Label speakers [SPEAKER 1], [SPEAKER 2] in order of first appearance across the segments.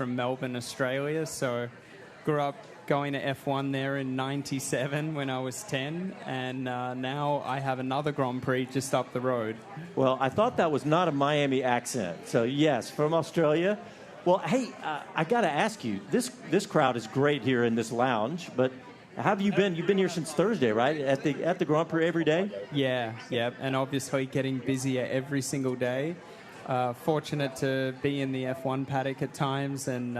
[SPEAKER 1] from Melbourne, Australia. So grew up going to F1 there in '97 when I was 10, and now I have another Grand Prix just up the road.
[SPEAKER 2] Well, I thought that was not a Miami accent. So, yes, from Australia. Well, hey, I got to ask you, this crowd is great here in this lounge, but how have you been? You've been here since Thursday, right? At the Grand Prix every day?
[SPEAKER 1] Yeah, and obviously getting busier every single day. Fortunate to be in the F1 paddock at times, and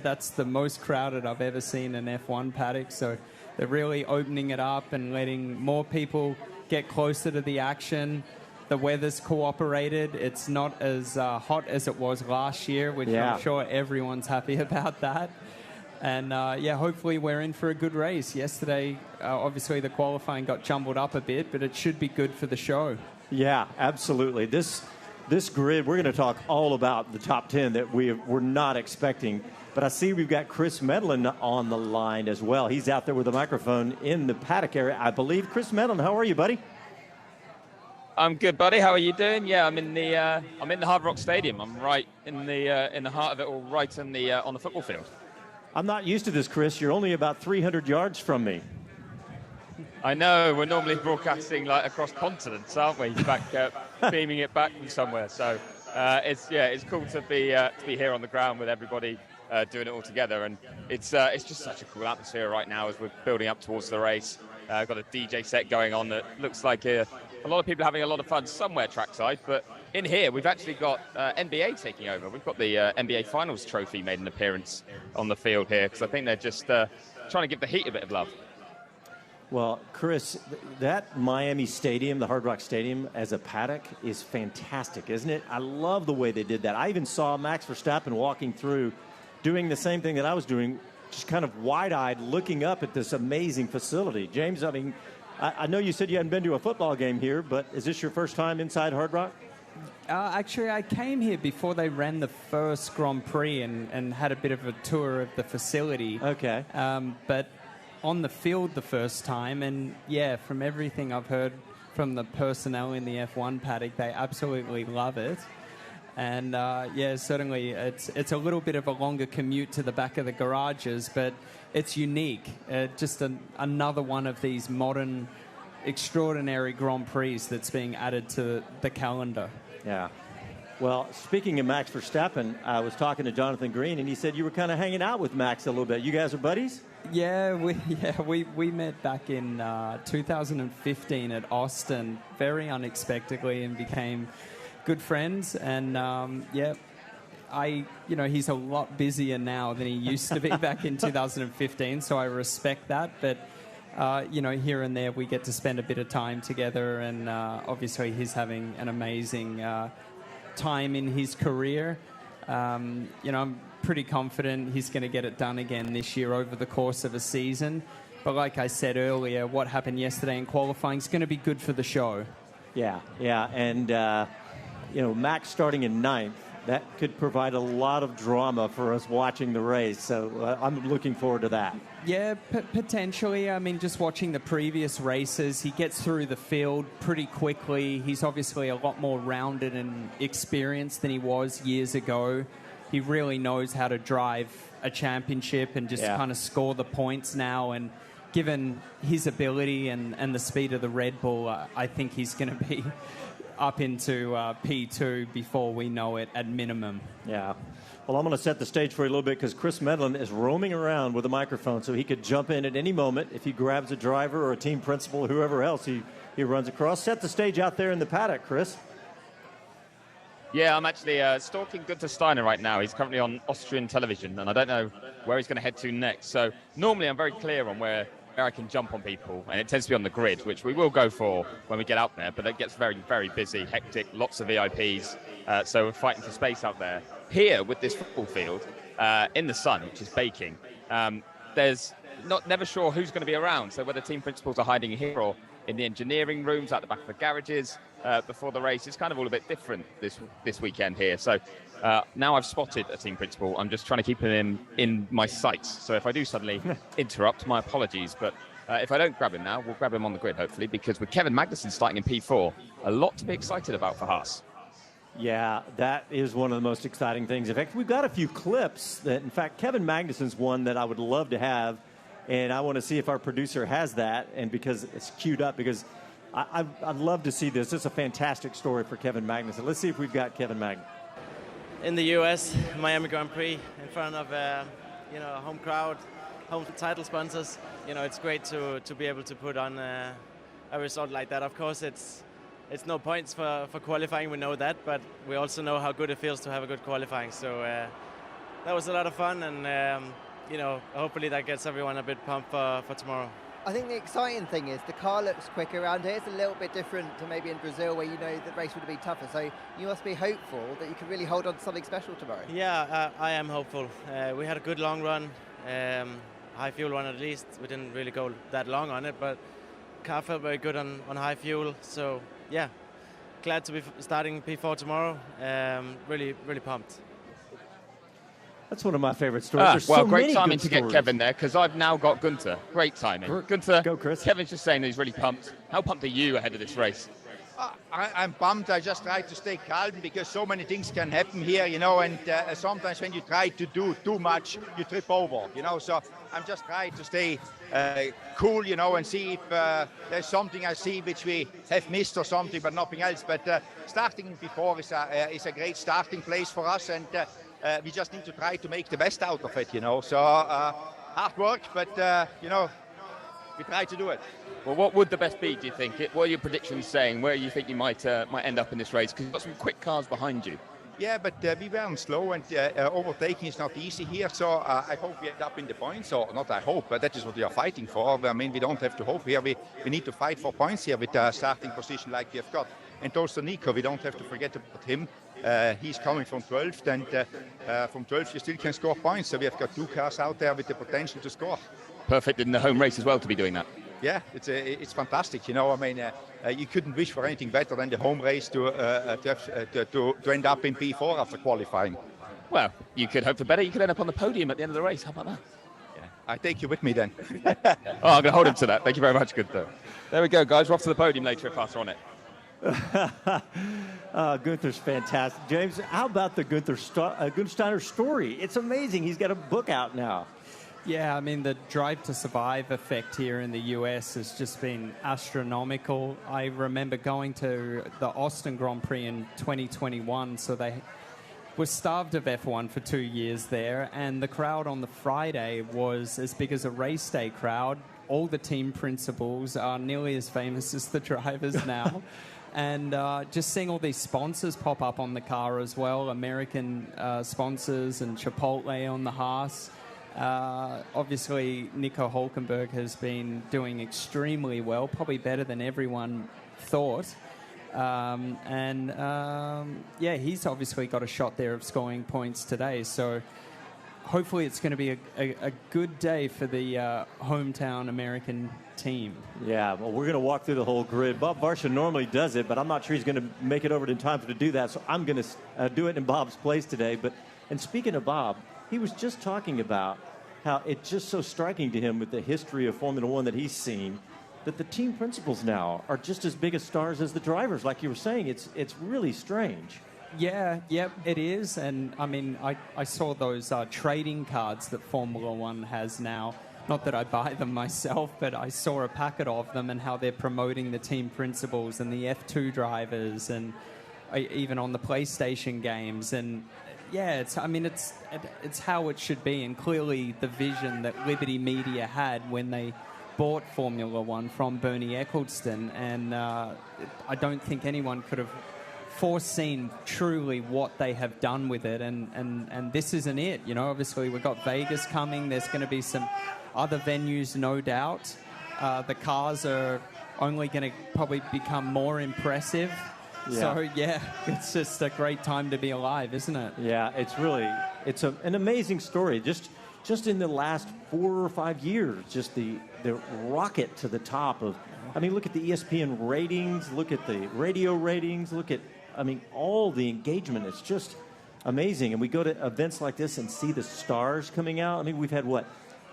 [SPEAKER 1] that's the most crowded I've ever seen an F1 paddock. So they're really opening it up and letting more people get closer to the action. The weather's cooperated. It's not as hot as it was last year, which I'm sure everyone's happy about that. And, hopefully we're in for a good race. Yesterday, obviously the qualifying got jumbled up a bit, but it should be good for the show.
[SPEAKER 2] Yeah, absolutely. This grid, we're going to talk all about the top 10 that we're not expecting. But I see we've got Chris Medland on the line as well. He's out there with a microphone in the paddock area, I believe. Chris Medland, how are you, buddy?
[SPEAKER 3] I'm good, buddy. How are you doing? Yeah, I'm in the Hard Rock Stadium. I'm right in the heart of it all, right on the football field.
[SPEAKER 2] I'm not used to this, Chris. You're only about 300 yards from me.
[SPEAKER 3] I know. We're normally broadcasting like across continents, aren't we? Back beaming it back from somewhere. So it's cool to be here on the ground with everybody doing it all together, and it's just such a cool atmosphere right now as we're building up towards the race. Got a DJ set going on that looks like a lot of people having a lot of fun somewhere trackside, but in here we've actually got NBA taking over. We've got the NBA Finals trophy made an appearance on the field here because I think they're just trying to give the Heat a bit of love.
[SPEAKER 2] Well, Chris, that Miami Stadium, the Hard Rock Stadium, as a paddock is fantastic, isn't it? I love the way they did that. I even saw Max Verstappen walking through, doing the same thing that I was doing, just kind of wide-eyed, looking up at this amazing facility. James, I mean, I know you said you hadn't been to a football game here, but is this your first time inside Hard Rock?
[SPEAKER 1] Actually, I came here before they ran the first Grand Prix and had a bit of a tour of the facility.
[SPEAKER 2] Okay.
[SPEAKER 1] But on the field the first time, and from everything I've heard from the personnel in the F1 paddock, they absolutely love it. And certainly it's a little bit of a longer commute to the back of the garages, but it's unique. Just another one of these modern, extraordinary Grand Prix that's being added to the calendar.
[SPEAKER 2] Yeah. Well, speaking of Max Verstappen, I was talking to Jonathan Green, and he said you were kind of hanging out with Max a little bit. You guys are buddies?
[SPEAKER 1] Yeah, we met back in 2015 at Austin, very unexpectedly, and became good friends. And he's a lot busier now than he used to be back in 2015, so I respect that. But here and there we get to spend a bit of time together, and obviously he's having an amazing time in his career. I'm pretty confident he's going to get it done again this year over the course of a season. But like I said earlier, what happened yesterday in qualifying is going to be good for the show.
[SPEAKER 2] Yeah, and Max starting in ninth, that could provide a lot of drama for us watching the race. So I'm looking forward to that.
[SPEAKER 1] Yeah, potentially. I mean, just watching the previous races, he gets through the field pretty quickly. He's obviously a lot more rounded and experienced than he was years ago. He really knows how to drive a championship and just kind of score the points now. And given his ability and the speed of the Red Bull, I think he's going to be up into P2 before we know it at minimum.
[SPEAKER 2] Yeah. Well, I'm going to set the stage for you a little bit because Chris Medland is roaming around with a microphone, so he could jump in at any moment if he grabs a driver or a team principal or whoever else he runs across. Set the stage out there in the paddock, Chris.
[SPEAKER 3] Yeah, I'm actually stalking Guenther Steiner right now. He's currently on Austrian television, and I don't know where he's going to head to next. So normally I'm very clear on where I can jump on people, and it tends to be on the grid, which we will go for when we get out there, but it gets very, very busy, hectic, lots of VIPs, so we're fighting for space out there. Here, with this football field, in the sun, which is baking, there's never sure who's going to be around, so whether team principals are hiding here or in the engineering rooms, out the back of the garages, before the race, it's kind of all a bit different this weekend here. So now I've spotted a team principal. I'm just trying to keep him in my sights. So if I do suddenly interrupt, my apologies. But if I don't grab him now, we'll grab him on the grid, hopefully, because with Kevin Magnussen starting in P4, a lot to be excited about for Haas.
[SPEAKER 2] Yeah, that is one of the most exciting things. In fact, we've got a few clips that, in fact, Kevin Magnussen's one that I would love to have, and I want to see if our producer has that, and because it's queued up, because I'd love to see this. It's a fantastic story for Kevin Magnussen. Let's see if we've got Kevin Magnussen.
[SPEAKER 4] In the U.S., Miami Grand Prix, in front of a home crowd, home title sponsors, it's great to be able to put on a result like that. Of course, it's no points for qualifying, we know that, but we also know how good it feels to have a good qualifying. So that was a lot of fun, and hopefully that gets everyone a bit pumped for tomorrow.
[SPEAKER 5] I think the exciting thing is the car looks quicker around here. It's a little bit different to maybe in Brazil, where the race would have been tougher. So you must be hopeful that you can really hold on to something special tomorrow.
[SPEAKER 4] Yeah, I am hopeful. We had a good long run, high fuel one at least. We didn't really go that long on it, but car felt very good on high fuel. So yeah, glad to be starting P4 tomorrow. Really, really pumped.
[SPEAKER 2] That's one of my favorite stories.
[SPEAKER 3] Well, great timing to get Kevin there, because I've now got Guenther. Great timing. Guenther,
[SPEAKER 2] go, Chris.
[SPEAKER 3] Kevin's just saying that he's really pumped. How pumped are you ahead of this race?
[SPEAKER 6] I'm pumped. I just try to stay calm, because so many things can happen here, and sometimes when you try to do too much, you trip over, So I'm just trying to stay cool, and see if there's something I see which we have missed or something, but nothing else. But starting before is a great starting place for us, and we just need to try to make the best out of it, So hard work, but we try to do it.
[SPEAKER 3] Well, what would the best be, do you think? What are your predictions saying? Where you think you might end up in this race? Because you've got some quick cars behind you.
[SPEAKER 6] Yeah, but we weren't slow, and overtaking is not easy here. So I hope we end up in the points, or not I hope, but that is what we are fighting for. I mean, we don't have to hope here. We need to fight for points here with a starting position like we have got. And also Nico, we don't have to forget about him. He's coming from 12th, and from 12th you still can score points. So we have got two cars out there with the potential to score.
[SPEAKER 3] Perfect in the home race as well to be doing that.
[SPEAKER 6] Yeah, it's fantastic. I mean, you couldn't wish for anything better than the home race to end up in P4 after qualifying.
[SPEAKER 3] Well, you could hope for better. You could end up on the podium at the end of the race. How about that?
[SPEAKER 6] Yeah, I take you with me then.
[SPEAKER 3] I'm going to hold him to that. Thank you very much, Guenther. There we go, guys. We're off to the podium later if us are on it.
[SPEAKER 2] Guenther's fantastic. James, how about the Guenther Steiner story? It's amazing. He's got a book out now.
[SPEAKER 1] Yeah, I mean, the Drive to Survive effect here in the US has just been astronomical. I remember going to the Austin Grand Prix in 2021, so they were starved of F1 for 2 years there, and the crowd on the Friday was as big as a race day crowd. All the team principals are nearly as famous as the drivers now. And just seeing all these sponsors pop up on the car as well, American sponsors and Chipotle on the Haas. Obviously, Nico Hülkenberg has been doing extremely well, probably better than everyone thought. He's obviously got a shot there of scoring points today. So hopefully it's going to be a good day for the hometown American team.
[SPEAKER 2] Yeah, well, we're going to walk through the whole grid. Bob Varsha normally does it, but I'm not sure he's going to make it over in time to do that. So I'm going to do it in Bob's place today. And speaking of Bob, he was just talking about how it's just so striking to him with the history of Formula One that he's seen, that the team principals now are just as big as stars as the drivers. Like you were saying, it's really strange.
[SPEAKER 1] Yeah, it is. And, I mean, I saw those trading cards that Formula One has now. Not that I buy them myself, but I saw a packet of them and how they're promoting the team principals and the F2 drivers, and even on the PlayStation games. And yeah, it's how it should be, and clearly the vision that Liberty Media had when they bought Formula One from Bernie Ecclestone, and I don't think anyone could have foreseen truly what they have done with it, and this isn't it. Obviously we've got Vegas coming. There's going to be some other venues, no doubt. The cars are only going to probably become more impressive. Yeah. So, it's just a great time to be alive, isn't it?
[SPEAKER 2] Yeah, it's an amazing story. Just in the last 4 or 5 years, just the rocket to the top of, look at the ESPN ratings, look at the radio ratings, look at, all the engagement. It's just amazing. And we go to events like this and see the stars coming out. We've had,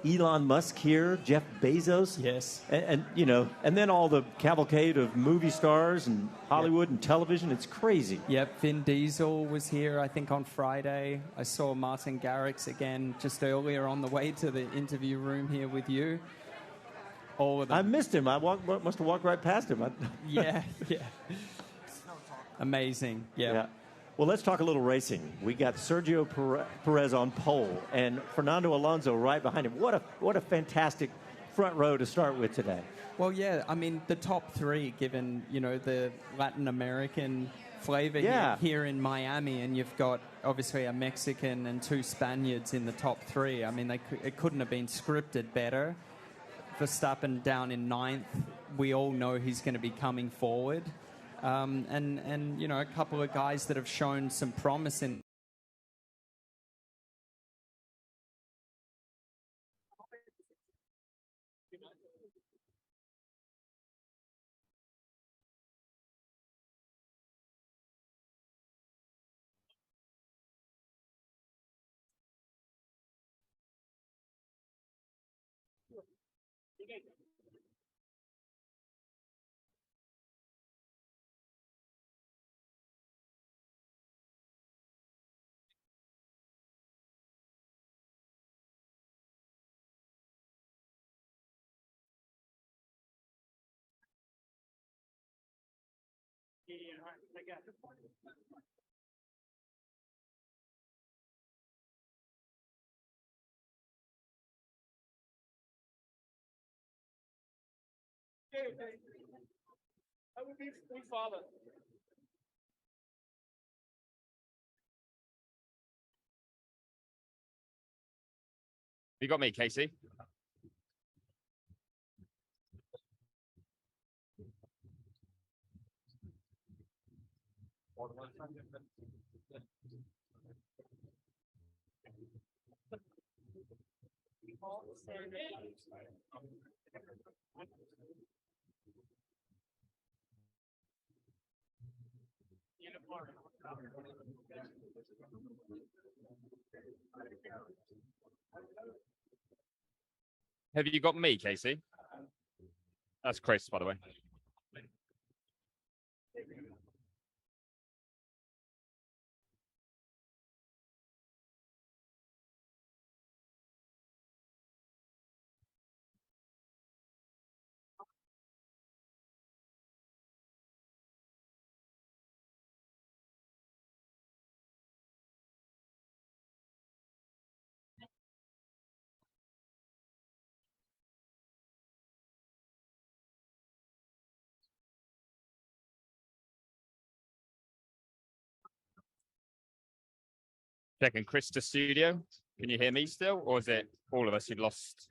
[SPEAKER 2] Elon Musk here, Jeff Bezos.
[SPEAKER 1] Yes.
[SPEAKER 2] And you know, and then all the cavalcade of movie stars and Hollywood and television. It's crazy.
[SPEAKER 1] Yep, Vin Diesel was here, I think, on Friday. I saw Martin Garrix again just earlier on the way to the interview room here with you. All of them.
[SPEAKER 2] I missed him. Must have walked right past him.
[SPEAKER 1] Yeah. Amazing. Yeah.
[SPEAKER 2] Well, let's talk a little racing. We got Sergio Perez on pole and Fernando Alonso right behind him. What a fantastic front row to start with today.
[SPEAKER 1] Well, yeah, I mean, the top three, given, you know, the Latin American flavor here in Miami, and you've got, obviously, a Mexican and two Spaniards in the top three. I mean, it couldn't have been scripted better. Verstappen down in ninth. We all know he's going to be coming forward. And you know, a couple of guys that have shown some promise in.
[SPEAKER 3] You got me, Casey. Have you got me, Casey? That's Chris, by the way. Checking Chris to studio. Can you hear me still, or is it all of us who've lost?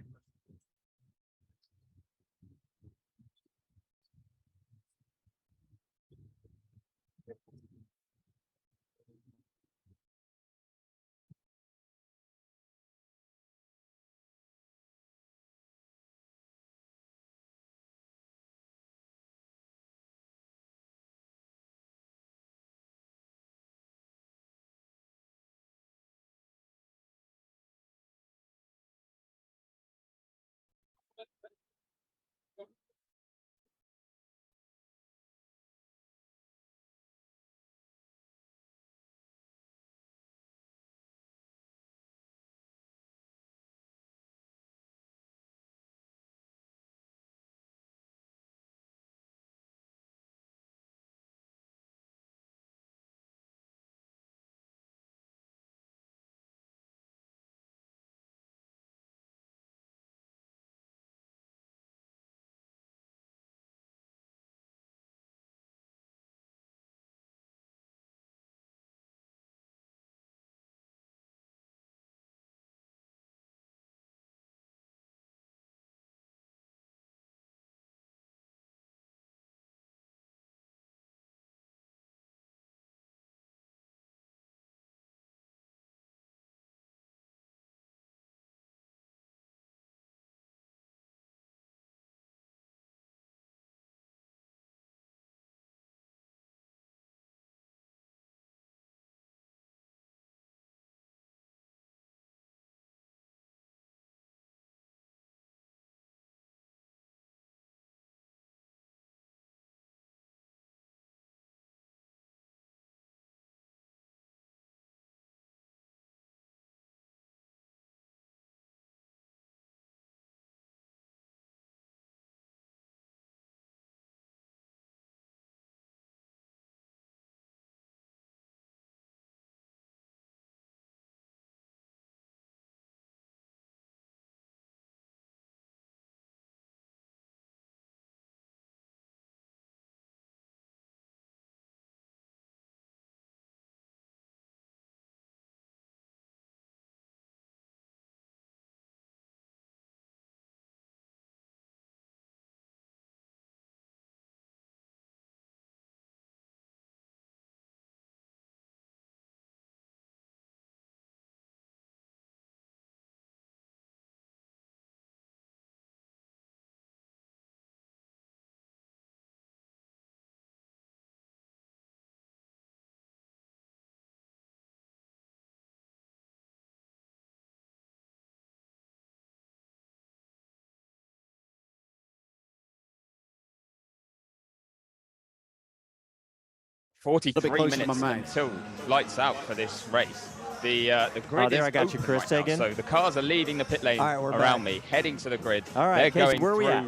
[SPEAKER 3] 43 minutes until lights out for this race. The grid
[SPEAKER 2] there
[SPEAKER 3] is
[SPEAKER 2] I got you, Chris.
[SPEAKER 3] right now, so the cars are leaving the pit lane around me, heading to the grid.
[SPEAKER 2] All right,
[SPEAKER 3] they're
[SPEAKER 2] Casey,
[SPEAKER 3] going
[SPEAKER 2] where are we at?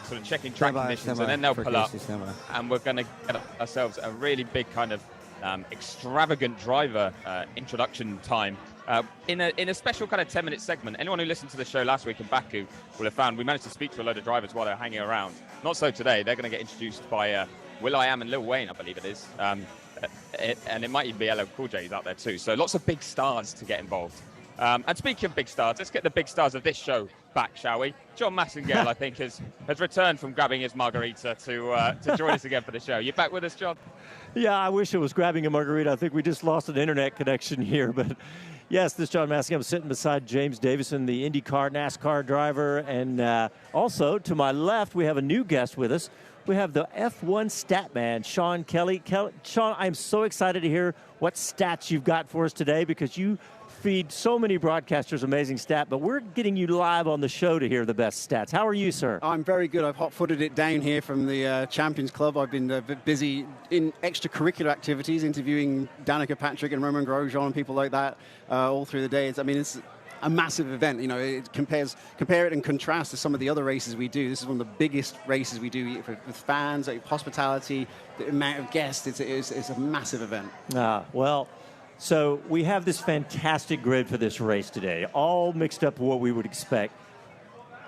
[SPEAKER 3] sort of checking track conditions, and then they'll pull up, and we're going to get ourselves a really big kind of extravagant driver introduction time in a special kind of 10-minute segment. Anyone who listened to the show last week in Baku will have found we managed to speak to a load of drivers while they're hanging around. Not so today. They're going to get introduced by will.i.am and Lil Wayne, I believe it is. And it might even be LL Cool J's out there too. So lots of big stars to get involved. And speaking of big stars, let's get the big stars of this show back, shall we? John Massengale, I think, has returned from grabbing his margarita to join us again for the show. You back with us, John?
[SPEAKER 2] Yeah, I wish it was grabbing a margarita. I think we just lost an internet connection here. But yes, this is John Massengale. I'm sitting beside James Davison, the IndyCar, NASCAR driver. And also, to my left, we have a new guest with us. We have the F1 stat man, Sean Kelly. Sean, I'm so excited to hear what stats you've got for us today, because you feed so many broadcasters amazing stat, but we're getting you live on the show to hear the best stats. How are you, sir?
[SPEAKER 7] I'm very good. I've hot-footed it down here from the Champions Club. I've been a bit busy in extracurricular activities, interviewing Danica Patrick and Romain Grosjean and people like that all through the day. It's a massive event. You know, it compare it and contrast to some of the other races we do. This is one of the biggest races we do with fans, hospitality, the amount of guests. It's a massive event.
[SPEAKER 2] So we have this fantastic grid for this race today, all mixed up with what we would expect.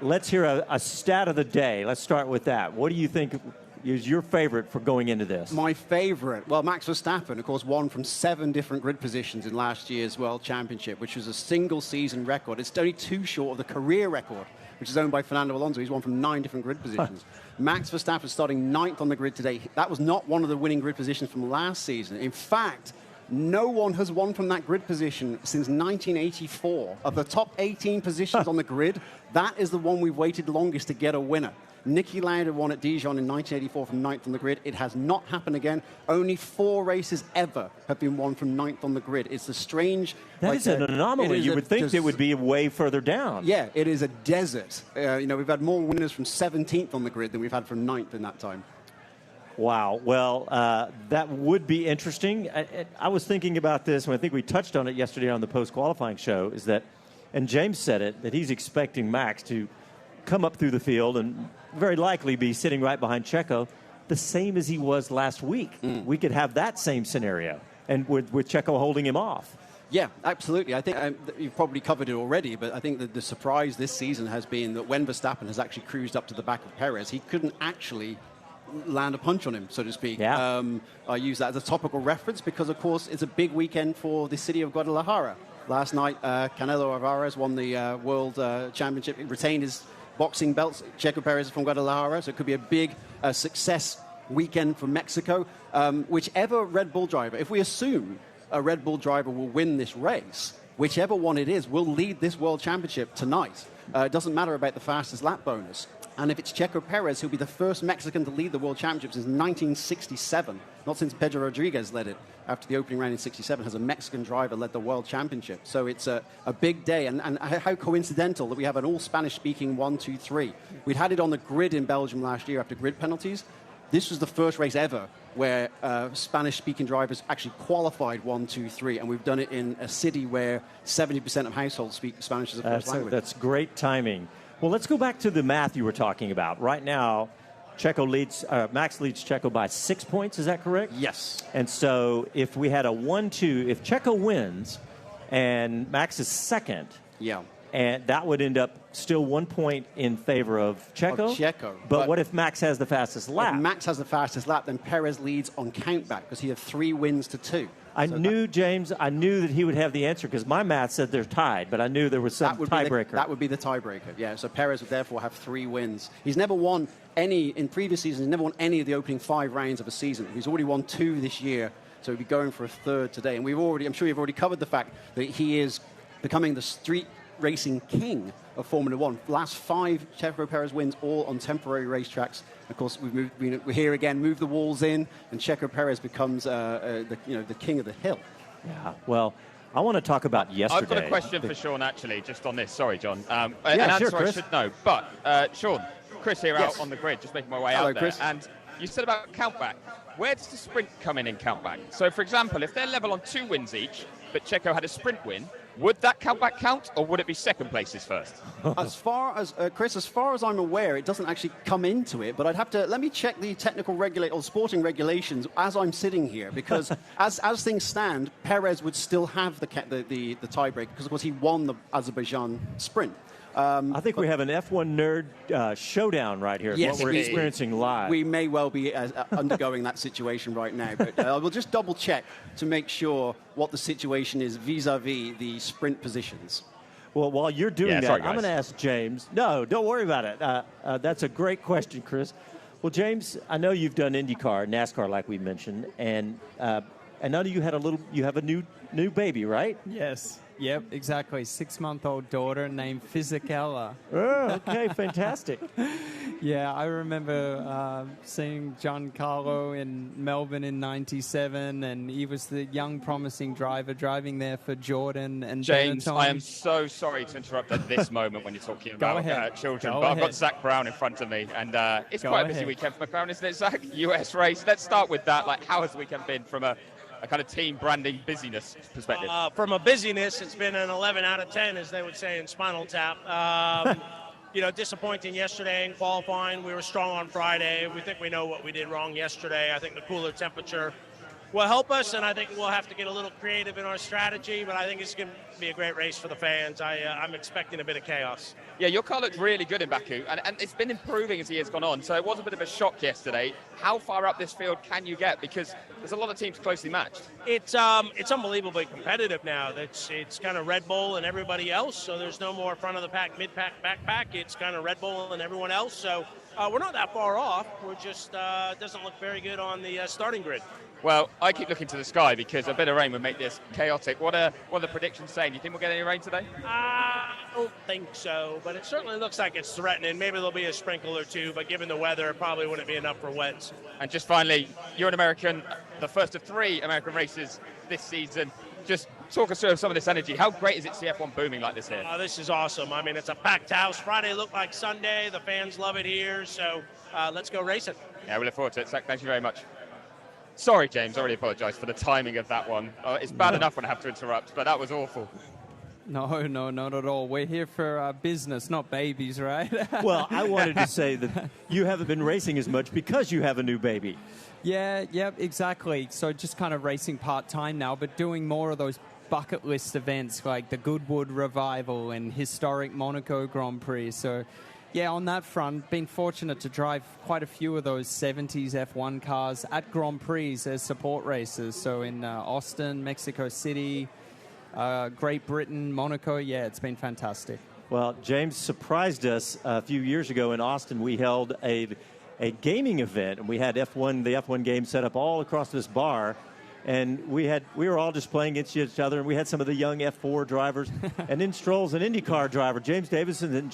[SPEAKER 2] Let's hear a stat of the day. Let's start with that. What do you think is your favorite for going into this?
[SPEAKER 7] My favorite? Well, Max Verstappen, of course, won from 7 different grid positions in last year's World Championship, which was a single-season record. It's only 2 short of the career record, which is owned by Fernando Alonso. He's won from 9 different grid positions. Max Verstappen starting 9th on the grid today. That was not one of the winning grid positions from last season. In fact, no one has won from that grid position since 1984. Of the top 18 positions on the grid, that is the one we've waited longest to get a winner. Niki Lauda won at Dijon in 1984 from 9th on the grid. It has not happened again. Only 4 races ever have been won from 9th on the grid. It's a strange...
[SPEAKER 2] That is an anomaly. You would think it would be way further down.
[SPEAKER 7] Yeah, it is a desert. We've had more winners from 17th on the grid than we've had from 9th in that time.
[SPEAKER 2] Wow. Well, that would be interesting. I was thinking about this, and I think we touched on it yesterday on the post-qualifying show, is that, and James said it, that he's expecting Max to come up through the field and very likely be sitting right behind Checo, the same as he was last week. We could have that same scenario, and with Checo holding him off.
[SPEAKER 7] Yeah, absolutely. I think you've probably covered it already, but I think that the surprise this season has been that when Verstappen has actually cruised up to the back of Perez, he couldn't actually land a punch on him, so to speak.
[SPEAKER 2] Yeah.
[SPEAKER 7] I use that as a topical reference because, of course, it's a big weekend for the city of Guadalajara. Last night, Canelo Alvarez won the World Championship. He retained his boxing belts. Checo Perez is from Guadalajara, so it could be a big success weekend for Mexico. Whichever Red Bull driver, if we assume a Red Bull driver will win this race, whichever one it is, will lead this World Championship tonight. It doesn't matter about the fastest lap bonus. And if it's Checo Perez, he'll be the first Mexican to lead the World Championship since 1967. Not since Pedro Rodriguez led it. After the opening round in 67, has a Mexican driver led the World Championship. So it's a big day. And how coincidental that we have an all-Spanish-speaking 1-2-3. We'd had it on the grid in Belgium last year after grid penalties. This was the first race ever where Spanish-speaking drivers actually qualified 1-2-3. And we've done it in a city where 70% of households speak Spanish as a first language.
[SPEAKER 2] That's great timing. Well, let's go back to the math you were talking about. Right now, Max leads Checo by 6 points. Is that correct?
[SPEAKER 7] Yes.
[SPEAKER 2] And so if we had a 1-2, if Checo wins and Max is second, and that would end up still 1 point in favor of Checo. But what if Max has the fastest lap?
[SPEAKER 7] If Max has the fastest lap, then Perez leads on countback because he had 3 wins to 2.
[SPEAKER 2] James, I knew that he would have the answer because my math said they're tied, but I knew there was some tiebreaker.
[SPEAKER 7] That would be the tiebreaker, yeah. So Perez would therefore have 3 wins. He's never won any, in previous seasons, he's never won any of the opening 5 rounds of a season. He's already won 2 this year, so he'll be going for a 3rd today. And I'm sure you've already covered the fact that he is becoming the street racing king of Formula One. Last 5 Checo Perez wins, all on temporary racetracks. Of course, we're here again, move the walls in, and Checo Perez becomes the king of the hill.
[SPEAKER 2] Yeah, well, I want to talk about yesterday.
[SPEAKER 3] I've got a question for Sean, actually, just on this. Sorry, John.
[SPEAKER 2] Sure,
[SPEAKER 3] Chris.
[SPEAKER 2] I
[SPEAKER 3] should know. But, Sean, Chris here out on the grid, just making my way out there.
[SPEAKER 7] Chris.
[SPEAKER 3] And you said about countback. Where does the sprint come in countback? So, for example, if they're level on 2 wins each, but Checo had a sprint win, would that countback count, or would it be second places first?
[SPEAKER 7] As far as, Chris, as far as I'm aware, it doesn't actually come into it, but I'd have to, let me check the technical or sporting regulations as I'm sitting here, because as things stand, Perez would still have the tiebreaker, because of course he won the Azerbaijan sprint.
[SPEAKER 2] I think we have an F1 nerd showdown right here.
[SPEAKER 7] Yes,
[SPEAKER 2] what we're experiencing live.
[SPEAKER 7] We may well be undergoing that situation right now, but we'll just double check to make sure what the situation is vis-a-vis the sprint positions.
[SPEAKER 2] Well, while you're doing that,
[SPEAKER 3] sorry,
[SPEAKER 2] I'm going to ask James. No, don't worry about it. That's a great question, Chris. Well, James, I know you've done IndyCar, NASCAR, like we mentioned, and I know you have a new baby, right?
[SPEAKER 1] Yes. Yep, exactly. 6-month-old daughter named Fisichella.
[SPEAKER 2] Oh, okay, fantastic.
[SPEAKER 1] Yeah, I remember seeing Giancarlo in Melbourne in '97, and he was the young, promising driver driving there for Jordan and
[SPEAKER 3] James,
[SPEAKER 1] Benetton.
[SPEAKER 3] I am so sorry to interrupt at this moment when you're talking about children, but I've got Zak Brown in front of me, and it's quite a busy weekend for McLaren, isn't it, Zak? US race. Let's start with that. Like, how has the weekend been from a kind of team branding busyness perspective?
[SPEAKER 8] From a busyness, it's been an 11 out of 10, as they would say in Spinal Tap. Disappointing yesterday in qualifying. We were strong on Friday. We think we know what we did wrong yesterday. I think the cooler temperature will help us, and I think we'll have to get a little creative in our strategy, but I think it's going to be a great race for the fans. I'm expecting a bit of chaos.
[SPEAKER 3] Yeah, your car looked really good in Baku, and it's been improving as the year's gone on, so it was a bit of a shock yesterday. How far up this field can you get? Because there's a lot of teams closely matched.
[SPEAKER 8] It's unbelievably competitive now. It's kind of Red Bull and everybody else, so there's no more front of the pack, mid pack, back pack. It's kind of Red Bull and everyone else, so we're not that far off. We're just doesn't look very good on the starting grid.
[SPEAKER 3] Well, I keep looking to the sky because a bit of rain would make this chaotic. What are the predictions saying? Do you think we'll get any rain today?
[SPEAKER 8] I don't think so, but it certainly looks like it's threatening. Maybe there'll be a sprinkle or two, but given the weather, it probably wouldn't be enough for wets.
[SPEAKER 3] And just finally, you're an American, the first of 3 American races this season. Just talk us through some of this energy. How great is it to see F1 booming like this here?
[SPEAKER 8] This is awesome. I mean, it's a packed house. Friday looked like Sunday. The fans love it here, so let's go racing.
[SPEAKER 3] Yeah, we look forward to it. Zak, thank you very much. Sorry, James, I really apologise for the timing of that one. It's bad enough when I have to interrupt, but that was awful.
[SPEAKER 1] No, not at all. We're here for business, not babies, right?
[SPEAKER 2] Well, I wanted to say that you haven't been racing as much because you have a new baby.
[SPEAKER 1] Yeah, exactly. So just kind of racing part-time now, but doing more of those bucket list events like the Goodwood Revival and historic Monaco Grand Prix. So yeah, on that front, been fortunate to drive quite a few of those 70s F1 cars at Grand Prix as support races. So in Austin, Mexico City, Great Britain, Monaco. Yeah, it's been fantastic.
[SPEAKER 2] Well, James surprised us a few years ago in Austin. We held a gaming event, and we had the F1 game set up all across this bar. And we were all just playing against each other, and we had some of the young F4 drivers, and then Stroll's an IndyCar driver, James Davison,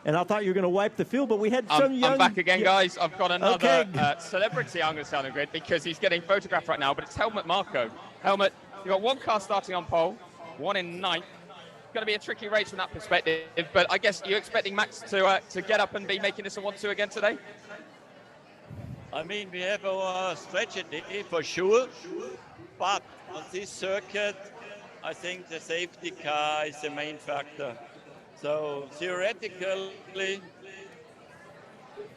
[SPEAKER 2] and I thought you were going to wipe the field, but we had some young...
[SPEAKER 3] I'm back again, guys. I've got another celebrity I'm going to sound on grid because he's getting photographed right now, but it's Helmut Marko. Helmut, you've got 1 car starting on pole, 1 in 9th. It's going to be a tricky race from that perspective, but I guess you're expecting Max to get up and be making this a 1-2 again today?
[SPEAKER 9] I mean, we have our strategy for sure, but on this circuit, I think the safety car is the main factor. So theoretically,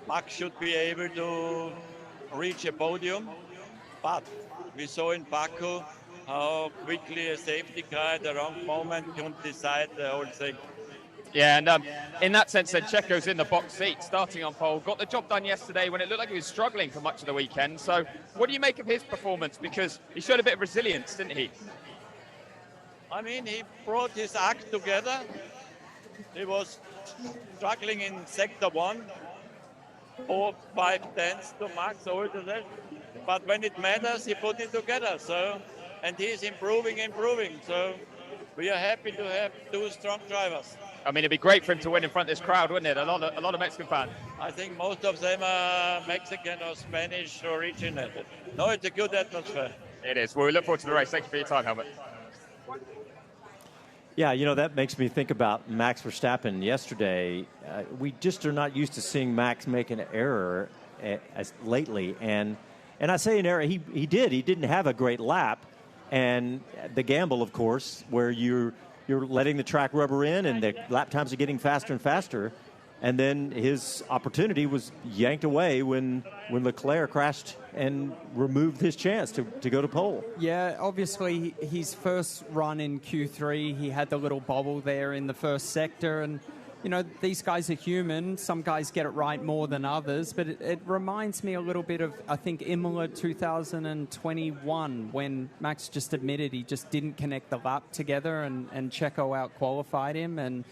[SPEAKER 9] Max should be able to reach a podium, but we saw in Baku how quickly a safety car at the wrong moment can decide the whole thing.
[SPEAKER 3] Yeah, and in that sense, then Checo's in the box seat, starting on pole. Got the job done yesterday when it looked like he was struggling for much of the weekend. So what do you make of his performance? Because he showed a bit of resilience, didn't he?
[SPEAKER 9] I mean, he brought his act together. He was struggling in sector 1, 4, 5 tenths to Max, but when it matters, he put it together. So, and he's improving. So we are happy to have 2 strong drivers.
[SPEAKER 3] I mean, it'd be great for him to win in front of this crowd, wouldn't it? A lot of Mexican fans.
[SPEAKER 9] I think most of them are Mexican or Spanish originated. No, it's a good atmosphere.
[SPEAKER 3] It is. Well, we look forward to the race. Thank you for your time, Helmut.
[SPEAKER 2] Yeah, that makes me think about Max Verstappen yesterday. We just are not used to seeing Max make an error, as lately. And I say an error. He didn't have a great lap, and the gamble, of course, where you're letting the track rubber in, and the lap times are getting faster and faster. And then his opportunity was yanked away when Leclerc crashed and removed his chance to go to pole.
[SPEAKER 1] Yeah, obviously his first run in Q3, he had the little bobble there in the first sector. And, you know, these guys are human. Some guys get it right more than others. But it reminds me a little bit of, I think, Imola 2021, when Max just admitted he just didn't connect the lap together and Checo out-qualified him. And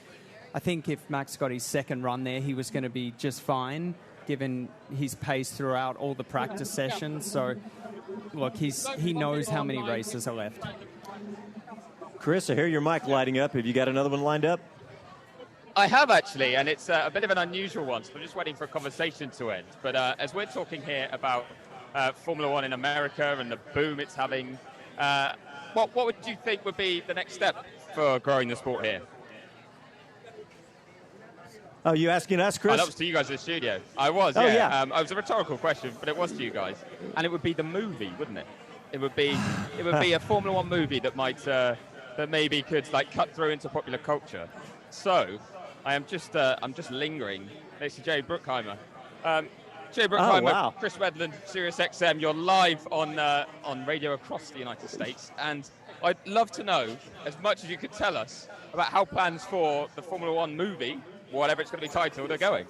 [SPEAKER 1] I think if Max got his second run there, he was going to be just fine, given his pace throughout all the practice sessions. So, look, he knows how many races are left.
[SPEAKER 2] Chris, I hear your mic lighting up. Have you got another one lined up?
[SPEAKER 3] I have, actually, and it's a bit of an unusual one, so I'm just waiting for a conversation to end. But as we're talking here about Formula One in America and the boom it's having, what would you think would be the next step for growing the sport here?
[SPEAKER 2] Oh, you asking us, Chris?
[SPEAKER 3] Oh, that was to you guys in the studio. I was, yeah.
[SPEAKER 2] Oh, yeah.
[SPEAKER 3] It was a rhetorical question, but it was to you guys. And it would be the movie, wouldn't it? It would be a Formula One movie that might that maybe could like cut through into popular culture. So, I'm just lingering next to Jerry Bruckheimer. Jerry Bruckheimer,
[SPEAKER 2] oh, wow.
[SPEAKER 3] Chris Medland, SiriusXM. You're live on radio across the United States, and I'd love to know as much as you could tell us about how plans for the Formula One movie, whatever it's going to be titled, are going.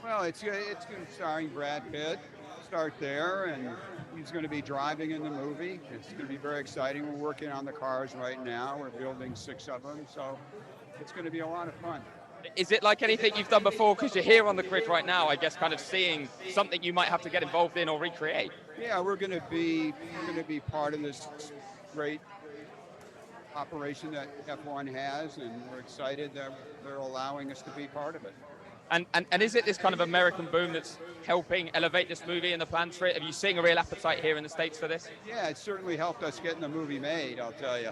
[SPEAKER 10] Well, it's going to starring Brad Pitt. Start there, and he's going to be driving in the movie. It's going to be very exciting. We're working on the cars right now. We're building 6 of them, so it's going to be a lot of fun.
[SPEAKER 3] Is it like anything you've done before? Because you're here on the grid right now, I guess, kind of seeing something you might have to get involved in or recreate.
[SPEAKER 10] Yeah, we're going to be part of this great operation that F1 has, and we're excited that they're allowing us to be part of it.
[SPEAKER 3] And is it this kind of American boom that's helping elevate this movie and the plans for it? Are you seeing a real appetite here in the States for this?
[SPEAKER 10] Yeah, it certainly helped us getting the movie made, I'll tell you.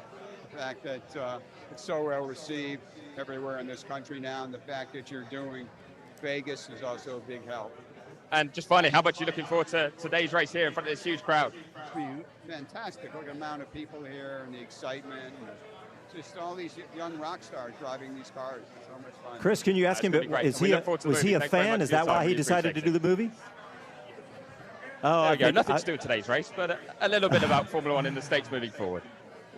[SPEAKER 10] The fact that it's so well received everywhere in this country now, and the fact that you're doing Vegas is also a big help.
[SPEAKER 3] And just finally, how much are you looking forward to today's race here in front of this huge crowd?
[SPEAKER 10] It's been fantastic. Look at the amount of people here and the excitement. And just all these young rock stars driving these cars. It's so much fun.
[SPEAKER 2] Chris, can you ask him, was he a fan? Is that why he decided to do the movie? Oh,
[SPEAKER 3] there we go. Nothing to do with today's race, but a little bit about Formula One in the States moving forward.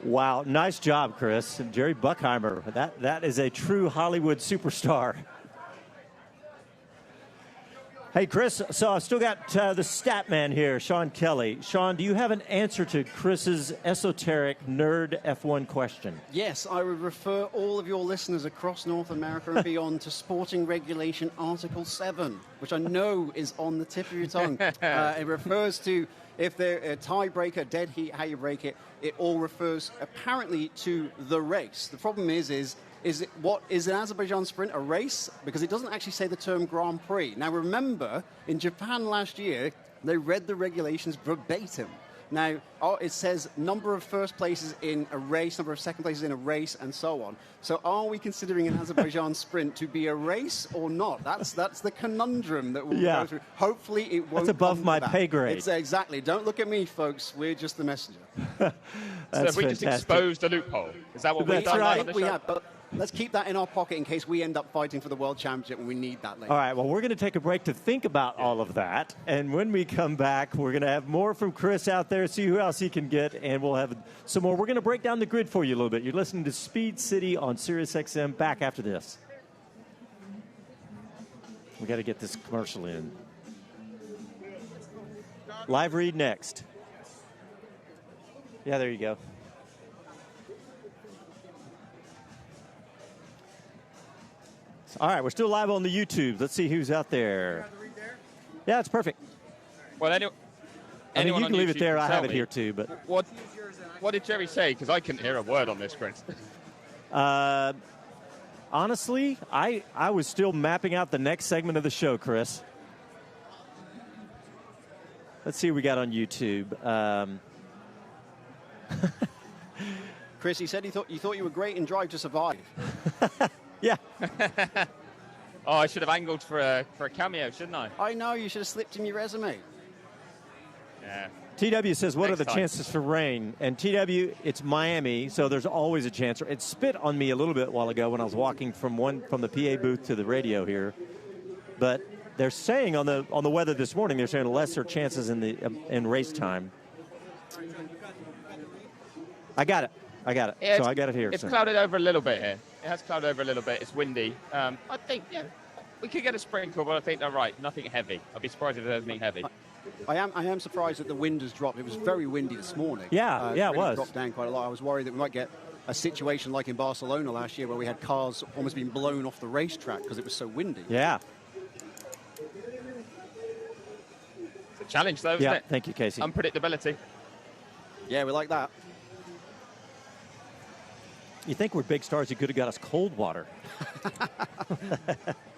[SPEAKER 2] Wow, nice job, Chris. And Jerry Bruckheimer, that is a true Hollywood superstar. Hey, Chris, so I've still got the stat man here, Sean Kelly. Sean, do you have an answer to Chris's esoteric nerd F1 question?
[SPEAKER 7] Yes, I would refer all of your listeners across North America and beyond to Sporting Regulation Article 7, which I know is on the tip of your tongue. It refers to if they're a tiebreaker, dead heat, how you break it. It all refers apparently to the race. The problem is an Azerbaijan sprint a race? Because it doesn't actually say the term Grand Prix. Now remember, in Japan last year, they read the regulations verbatim. Now, it says number of first places in a race, number of second places in a race, and so on. So are we considering an Azerbaijan sprint to be a race or not? That's the conundrum that we'll go through. Hopefully it won't.
[SPEAKER 2] That's above my pay grade.
[SPEAKER 7] It's exactly. Don't look at me, folks. We're just the messenger.
[SPEAKER 3] So have we just exposed a loophole? Is that what we've done on the show?
[SPEAKER 7] Have, but let's keep that in our pocket in case we end up fighting for the World Championship and we need that later.
[SPEAKER 2] All right, well, we're going to take a break to think about all of that. And when we come back, we're going to have more from Chris out there, see who else he can get, and we'll have some more. We're going to break down the grid for you a little bit. You're listening to Speed City on SiriusXM. Back after this. We got to get this commercial in. Live read next. Yeah, there you go. All right, we're still live on the YouTube. Let's see who's out there. Yeah, it's perfect.
[SPEAKER 3] Well,
[SPEAKER 2] I mean, you can leave it there. I have it here too. But
[SPEAKER 3] what did Jerry say? Because I couldn't hear a word on this, Chris.
[SPEAKER 2] Honestly, I was still mapping out the next segment of the show, Chris. Let's see what we got on YouTube.
[SPEAKER 7] Chris, he said you thought you were great in Drive to Survive.
[SPEAKER 2] Yeah.
[SPEAKER 3] Oh, I should have angled for a cameo, shouldn't I?
[SPEAKER 7] I know, you should have slipped in your resume.
[SPEAKER 3] Yeah.
[SPEAKER 2] TW says, what
[SPEAKER 3] Next
[SPEAKER 2] are the
[SPEAKER 3] time.
[SPEAKER 2] chances for rain? And TW, it's Miami, so there's always a chance. It spit on me a little bit while ago when I was walking from the PA booth to the radio here. But they're saying on the weather this morning, they're saying lesser chances in race time. I got it.
[SPEAKER 3] Yeah,
[SPEAKER 2] so I got it here.
[SPEAKER 3] It's
[SPEAKER 2] so.
[SPEAKER 3] clouded over a little bit here. It has clouded over a little bit. It's windy. I think, we could get a sprinkle, but I think they're right. Nothing heavy. I'd be surprised if there's anything heavy.
[SPEAKER 7] I am surprised that the wind has dropped. It was very windy this morning.
[SPEAKER 2] Yeah, it
[SPEAKER 7] really
[SPEAKER 2] was.
[SPEAKER 7] Dropped down quite a lot. I was worried that we might get a situation like in Barcelona last year where we had cars almost being blown off the racetrack because it was so windy.
[SPEAKER 2] Yeah.
[SPEAKER 3] It's a challenge, though, isn't it?
[SPEAKER 2] Thank you, Casey.
[SPEAKER 3] Unpredictability.
[SPEAKER 7] Yeah, we like that.
[SPEAKER 2] You think we're big stars, you could have got us cold water.
[SPEAKER 7] You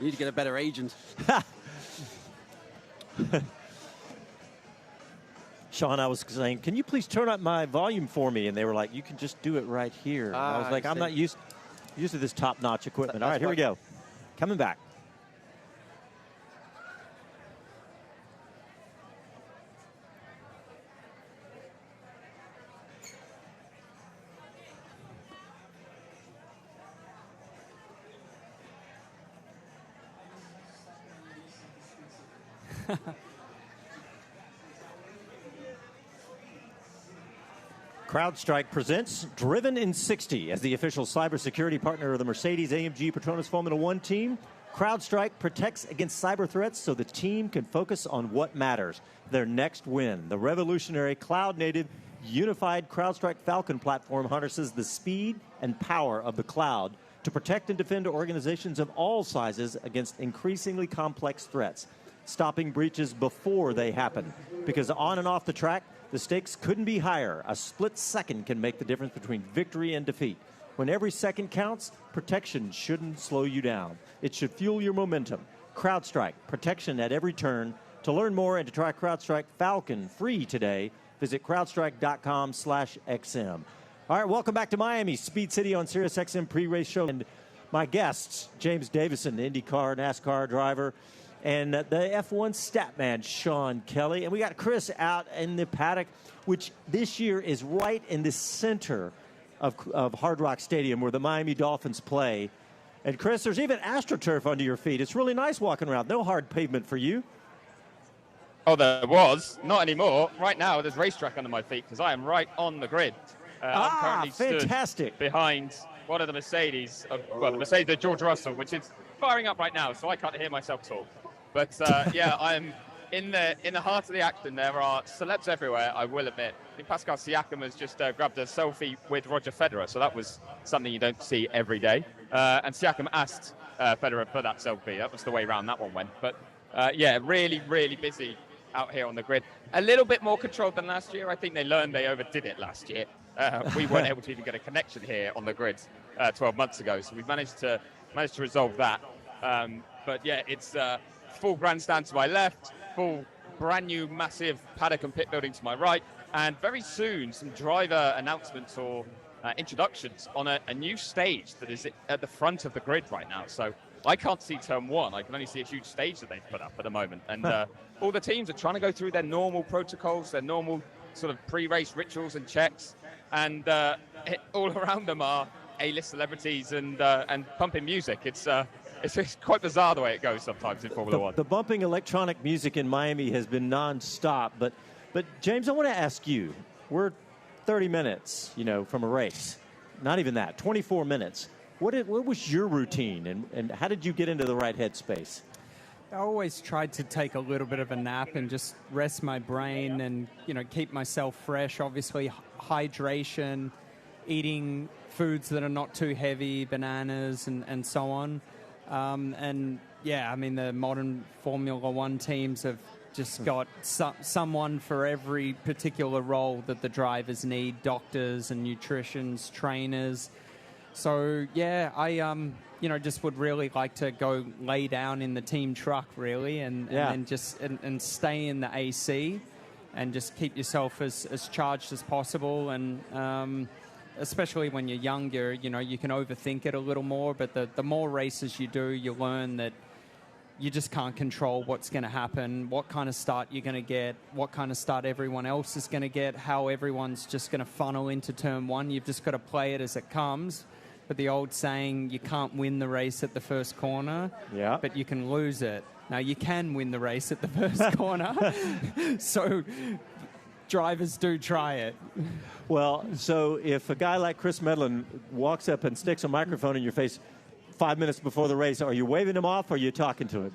[SPEAKER 7] need to get a better agent.
[SPEAKER 2] Sean, I was saying, can you please turn up my volume for me? And they were like, you can just do it right here. And I was like, I'm not used to this top-notch equipment. All right, here we go. Coming back. CrowdStrike presents Driven in 60 as the official cybersecurity partner of the Mercedes-AMG Petronas Formula One team. CrowdStrike protects against cyber threats so the team can focus on what matters, their next win. The revolutionary cloud-native unified CrowdStrike Falcon platform harnesses the speed and power of the cloud to protect and defend organizations of all sizes against increasingly complex threats, stopping breaches before they happen. Because on and off the track, the stakes couldn't be higher. A split second can make the difference between victory and defeat. When every second counts, protection shouldn't slow you down. It should fuel your momentum. CrowdStrike, protection at every turn. To learn more and to try CrowdStrike Falcon free today, visit crowdstrike.com/XM. All right, welcome back to Miami, Speed City on SiriusXM pre-race show. And my guests, James Davison, IndyCar, NASCAR driver, and the F1 stat man, Sean Kelly. And we got Chris out in the paddock, which this year is right in the center of Hard Rock Stadium where the Miami Dolphins play. And Chris, there's even AstroTurf under your feet. It's really nice walking around. No hard pavement for you.
[SPEAKER 3] Oh, there was. Not anymore. Right now, there's racetrack under my feet because I am right on the grid. I'm currently
[SPEAKER 2] fantastic.
[SPEAKER 3] stood behind one of the Mercedes, the Mercedes of George Russell, which is firing up right now, so I can't hear myself talk. But yeah, I'm in the heart of the action. There are celebs everywhere, I will admit. I think Pascal Siakam has just grabbed a selfie with Roger Federer, so that was something you don't see every day. And Siakam asked Federer for that selfie. That was the way around that one went. But yeah, really, really busy out here on the grid. A little bit more controlled than last year. I think they learned they overdid it last year. We weren't able to even get a connection here on the grid 12 months ago, so we've managed to resolve that. But yeah, it's full grandstand to my left, full brand new massive paddock and pit building to my right, and very soon some driver announcements or introductions on a new stage that is at the front of the grid right now. So I can't see turn one. I can only see a huge stage that they've put up at the moment. And all the teams are trying to go through their normal protocols, their normal sort of pre-race rituals and checks. And all around them are A-list celebrities and pumping music. It's quite bizarre the way it goes sometimes in Formula One.
[SPEAKER 2] The bumping electronic music in Miami has been nonstop. But James, I want to ask you, we're 30 minutes, from a race. Not even that, 24 minutes. What was your routine, and how did you get into the right headspace?
[SPEAKER 1] I always tried to take a little bit of a nap and just rest my brain and, keep myself fresh. Obviously, hydration, eating foods that are not too heavy, bananas and so on. And, yeah, I mean, the modern Formula One teams have just got someone for every particular role that the drivers need, doctors and nutritionists, trainers. So, yeah, I, just would really like to go lay down in the team truck, really, and just stay in the AC and just keep yourself as charged as possible. And especially when you're younger, you can overthink it a little more. But the more races you do, you learn that, you just can't control what's going to happen, what kind of start you're going to get, what kind of start everyone else is going to get, how everyone's just going to funnel into turn one. You've just got to play it as it comes. But the old saying, you can't win the race at the first corner, but you can lose it. Now, you can win the race at the first corner, so drivers do try it.
[SPEAKER 2] Well, so if a guy like Chris Medland walks up and sticks a microphone in your face 5 minutes before the race, are you waving him off or are you talking to him?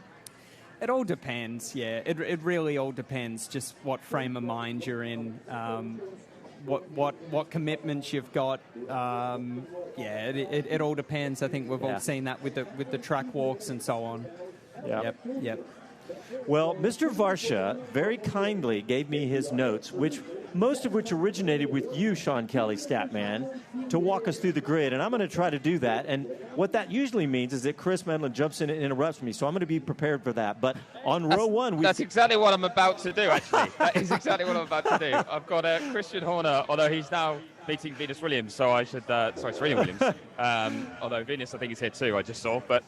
[SPEAKER 1] It all depends, yeah. It really all depends just what frame of mind you're in, what commitments you've got. It all depends. I think we've all seen that with the track walks and so on. Yep.
[SPEAKER 2] Well, Mr. Varsha very kindly gave me his notes, most of which originated with you, Sean Kelly, Statman, to walk us through the grid. And I'm going to try to do that. And what that usually means is that Chris Medland jumps in and interrupts me. So I'm going to be prepared for that. But on row one...
[SPEAKER 3] That's exactly what I'm about to do, actually. That is exactly what I'm about to do. I've got Christian Horner, although he's now beating Venus Williams. So I should... Serena Williams. Although Venus, I think, is here too, I just saw. But,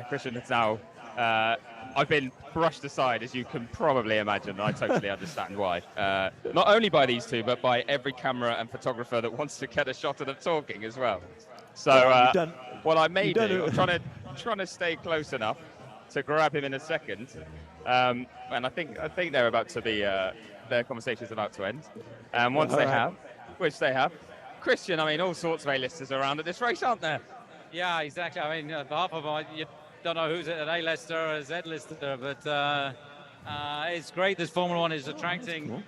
[SPEAKER 3] Christian is now... I've been brushed aside, as you can probably imagine. I totally understand why. Not only by these two, but by every camera and photographer that wants to get a shot of them talking as well. So what I may do, I'm trying to stay close enough to grab him in a second. And I think they're about to be, their conversation is about to end. And once they have, which they have, Christian, I mean, all sorts of A-listers are around at this race, aren't there?
[SPEAKER 11] Yeah, exactly. I mean, half of them, you don't know who's an A-lister or a Z-lister, but it's great this Formula One is attracting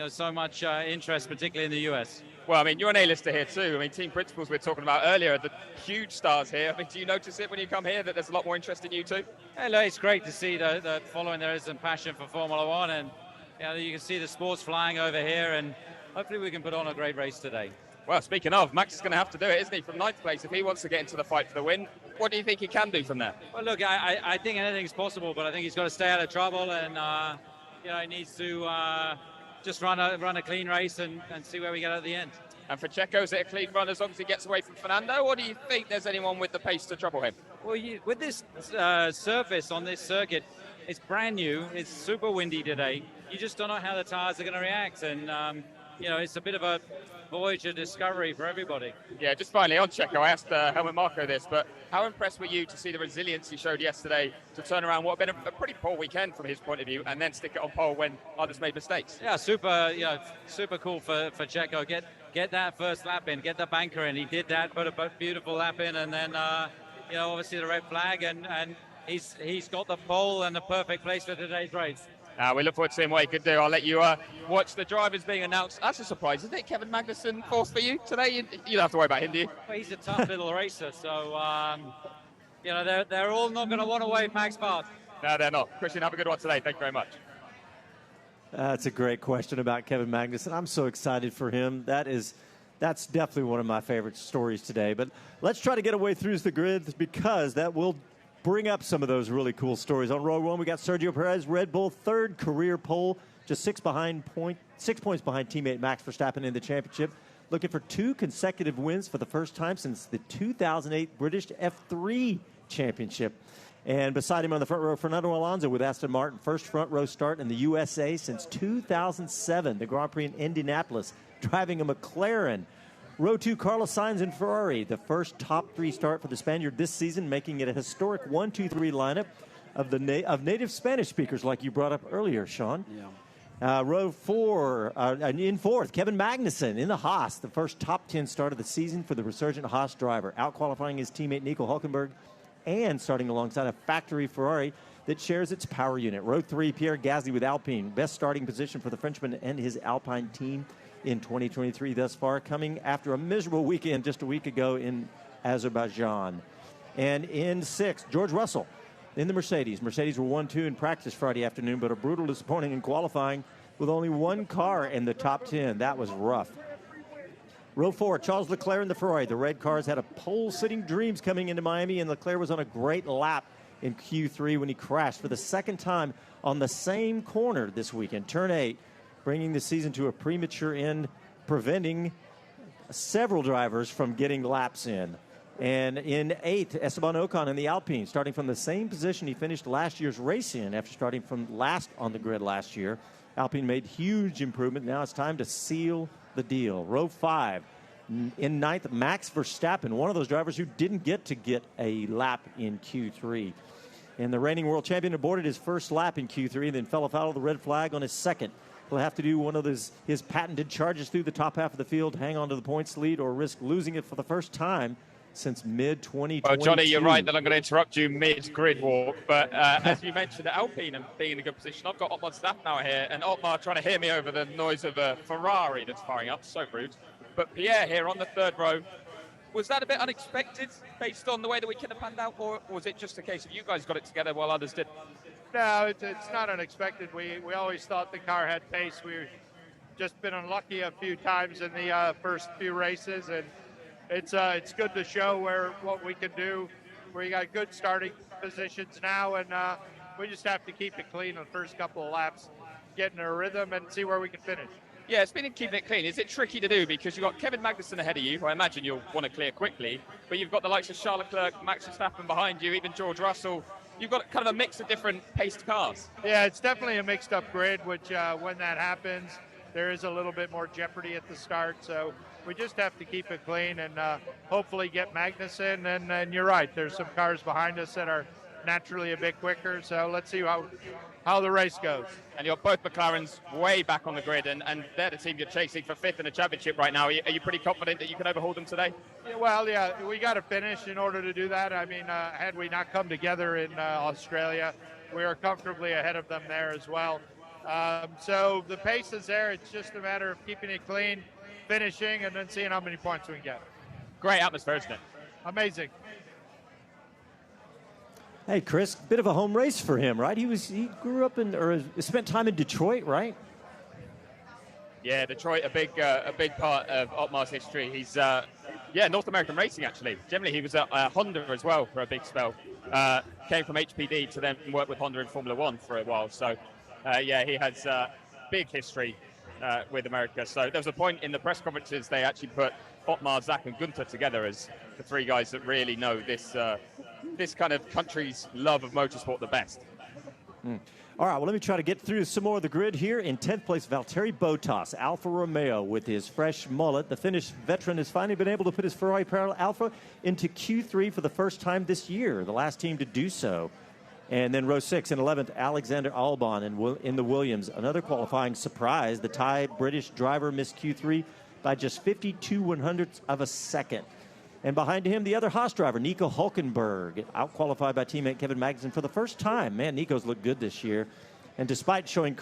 [SPEAKER 11] so much interest, particularly in the US.
[SPEAKER 3] Well, I mean, you're an A-lister here too. I mean, team principals we were talking about earlier, the huge stars here. I mean, do you notice it when you come here that there's a lot more interest in you too?
[SPEAKER 11] Yeah, it's great to see that following there is a passion for Formula One, and you can see the sports flying over here, and hopefully we can put on a great race today.
[SPEAKER 3] Well, speaking of, Max is going to have to do it, isn't he, from ninth place if he wants to get into the fight for the win. What do you think he can do from there?
[SPEAKER 11] Well, look, I think anything's possible, but I think he's got to stay out of trouble, and he needs to just run a clean race and see where we get at the end.
[SPEAKER 3] And for Checo, is it a clean run as long as he gets away from Fernando, or do you think there's anyone with the pace to trouble him?
[SPEAKER 11] Well, with this surface on this circuit, it's brand new. It's super windy today. You just don't know how the tires are going to react, and it's a bit of a voyage of discovery for everybody.
[SPEAKER 3] Yeah, just finally on Checo, I asked Helmut Marko this, but how impressed were you to see the resilience he showed yesterday to turn around what had been a pretty poor weekend from his point of view and then stick it on pole when others made mistakes?
[SPEAKER 11] Yeah, super cool for Checo. Get that first lap in, get the banker in. He did that, put a beautiful lap in, and then obviously the red flag, and he's got the pole and the perfect place for today's race.
[SPEAKER 3] We look forward to seeing what he could do. I'll let you watch the drivers being announced. That's a surprise, isn't it? Kevin Magnussen forced for you today? You don't have to worry about him, do you?
[SPEAKER 11] Well, he's a tough little racer, so they're all not going to want to wave Max past.
[SPEAKER 3] No, they're not. Christian, have a good one today. Thank you very much.
[SPEAKER 2] That's a great question about Kevin Magnussen. I'm so excited for him. That's definitely one of my favorite stories today. But let's try to get away through the grid, because that will bring up some of those really cool stories. On row one, we got Sergio Perez, Red Bull, third career pole, just 6 points behind teammate Max Verstappen in the championship. Looking for 2 consecutive wins for the first time since the 2008 British F3 championship. And beside him on the front row, Fernando Alonso with Aston Martin, first front row start in the USA since 2007, the Grand Prix in Indianapolis, driving a McLaren. Row 2, Carlos Sainz in Ferrari, the first top 3 start for the Spaniard this season, making it a historic 1-2-3 lineup of native Spanish speakers like you brought up earlier, Sean. Yeah. Row 4, in fourth, Kevin Magnussen in the Haas, the first top 10 start of the season for the resurgent Haas driver, out-qualifying his teammate Nico Hülkenberg and starting alongside a factory Ferrari that shares its power unit. Row 3, Pierre Gasly with Alpine, best starting position for the Frenchman and his Alpine team in 2023 thus far, coming after a miserable weekend just a week ago in Azerbaijan. And in 6th, George Russell in the Mercedes. Mercedes were 1-2 in practice Friday afternoon, but a brutal disappointing in qualifying with only 1 car in the top 10. That was rough. Row 4, Charles Leclerc in the Ferrari. The red cars had a pole-sitting dreams coming into Miami, and Leclerc was on a great lap in Q3 when he crashed for the second time on the same corner this weekend, turn 8, bringing the season to a premature end, preventing several drivers from getting laps in. And in 8th, Esteban Ocon in the Alpine, starting from the same position he finished last year's race in after starting from last on the grid last year. Alpine made huge improvement. Now it's time to seal the deal. Row 5. In 9th, Max Verstappen, one of those drivers who didn't get a lap in Q3. And the reigning world champion aborted his first lap in Q3 and then fell afoul of the red flag on his second. He'll have to do one of his patented charges through the top half of the field, hang on to the points lead, or risk losing it for the first time since mid-2022.
[SPEAKER 3] Well, Johnny, you're right that I'm going to interrupt you mid-grid walk, but as you mentioned, Alpine and being in a good position, I've got Otmar Szafnauer here, and Otmar trying to hear me over the noise of a Ferrari that's firing up. So rude. But Pierre here on the 3rd row. Was that a bit unexpected based on the way the weekend had panned out, or was it just a case of you guys got it together while others didn't?
[SPEAKER 12] No, it's not unexpected. We always thought the car had pace. We've just been unlucky a few times in the first few races, and it's good to show what we can do. We got good starting positions now, and we just have to keep it clean the first couple of laps, get in a rhythm, and see where we can finish.
[SPEAKER 3] Yeah, speaking of keeping it clean, is it tricky to do? Because you've got Kevin Magnussen ahead of you, who I imagine you'll want to clear quickly, but you've got the likes of Charles Leclerc, Max Verstappen behind you, even George Russell. You've got kind of a mix of different paced cars.
[SPEAKER 12] Yeah, it's definitely a mixed-up grid, which when that happens, there is a little bit more jeopardy at the start. So we just have to keep it clean and hopefully get Magnussen. And you're right, there's some cars behind us that are naturally a bit quicker. So let's see how the race goes.
[SPEAKER 3] And you're both McLarens way back on the grid, and they're the team you're chasing for 5th in the championship right now. Are you pretty confident that you can overhaul them today?
[SPEAKER 12] Yeah, we got to finish in order to do that. I mean, had we not come together in Australia, we are comfortably ahead of them there as well. So the pace is there. It's just a matter of keeping it clean, finishing, and then seeing how many points we can get.
[SPEAKER 3] Great atmosphere, isn't it?
[SPEAKER 12] Amazing.
[SPEAKER 2] Hey, Chris, bit of a home race for him, right? He grew up or spent time in Detroit, right?
[SPEAKER 3] Yeah, Detroit, a big part of Otmar's history. He's North American racing actually. Generally, he was at Honda as well for a big spell. Came from HPD to then work with Honda in Formula One for a while. So, he has big history with America. So there was a point in the press conferences they actually put Otmar, Zak, and Guenther together as the 3 guys that really know this kind of country's love of motorsport the best.
[SPEAKER 2] All right, well, let me try to get through some more of the grid here. In 10th place, Valtteri Bottas, Alfa Romeo, with his fresh mullet. The Finnish veteran has finally been able to put his Ferrari parallel Alfa into Q3 for the first time this year, the last team to do so. And then row 6 and 11th, Alexander Albon in the Williams. Another qualifying surprise. The Thai British driver missed Q3 by just 52/100ths of a second. And behind him, the other Haas driver, Nico Hülkenberg, out-qualified by teammate Kevin Magnussen for the first time. Man, Nico's looked good this year. And despite showing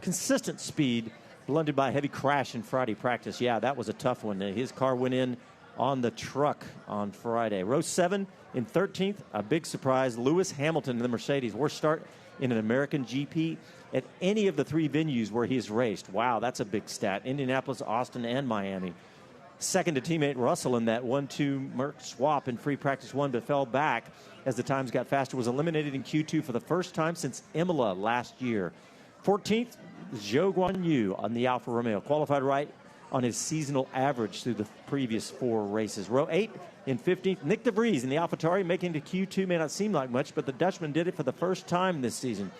[SPEAKER 2] consistent speed, blunted by a heavy crash in Friday practice. Yeah, that was a tough one. His car went in on the truck on Friday. Row 7 in 13th, a big surprise, Lewis Hamilton in the Mercedes. Worst start in an American GP at any of the 3 venues where he's raced. Wow, that's a big stat. Indianapolis, Austin, and Miami. Second to teammate Russell in that 1-2 Merc swap in free practice 1, but fell back as the times got faster. Was eliminated in Q2 for the first time since Imola last year. 14th, Zhou Guanyu on the Alfa Romeo. Qualified right on his seasonal average through the previous 4 races. Row 8 in 15th, Nick de Vries in the AlphaTauri, making it to Q2 may not seem like much, but the Dutchman did it for the first time this season.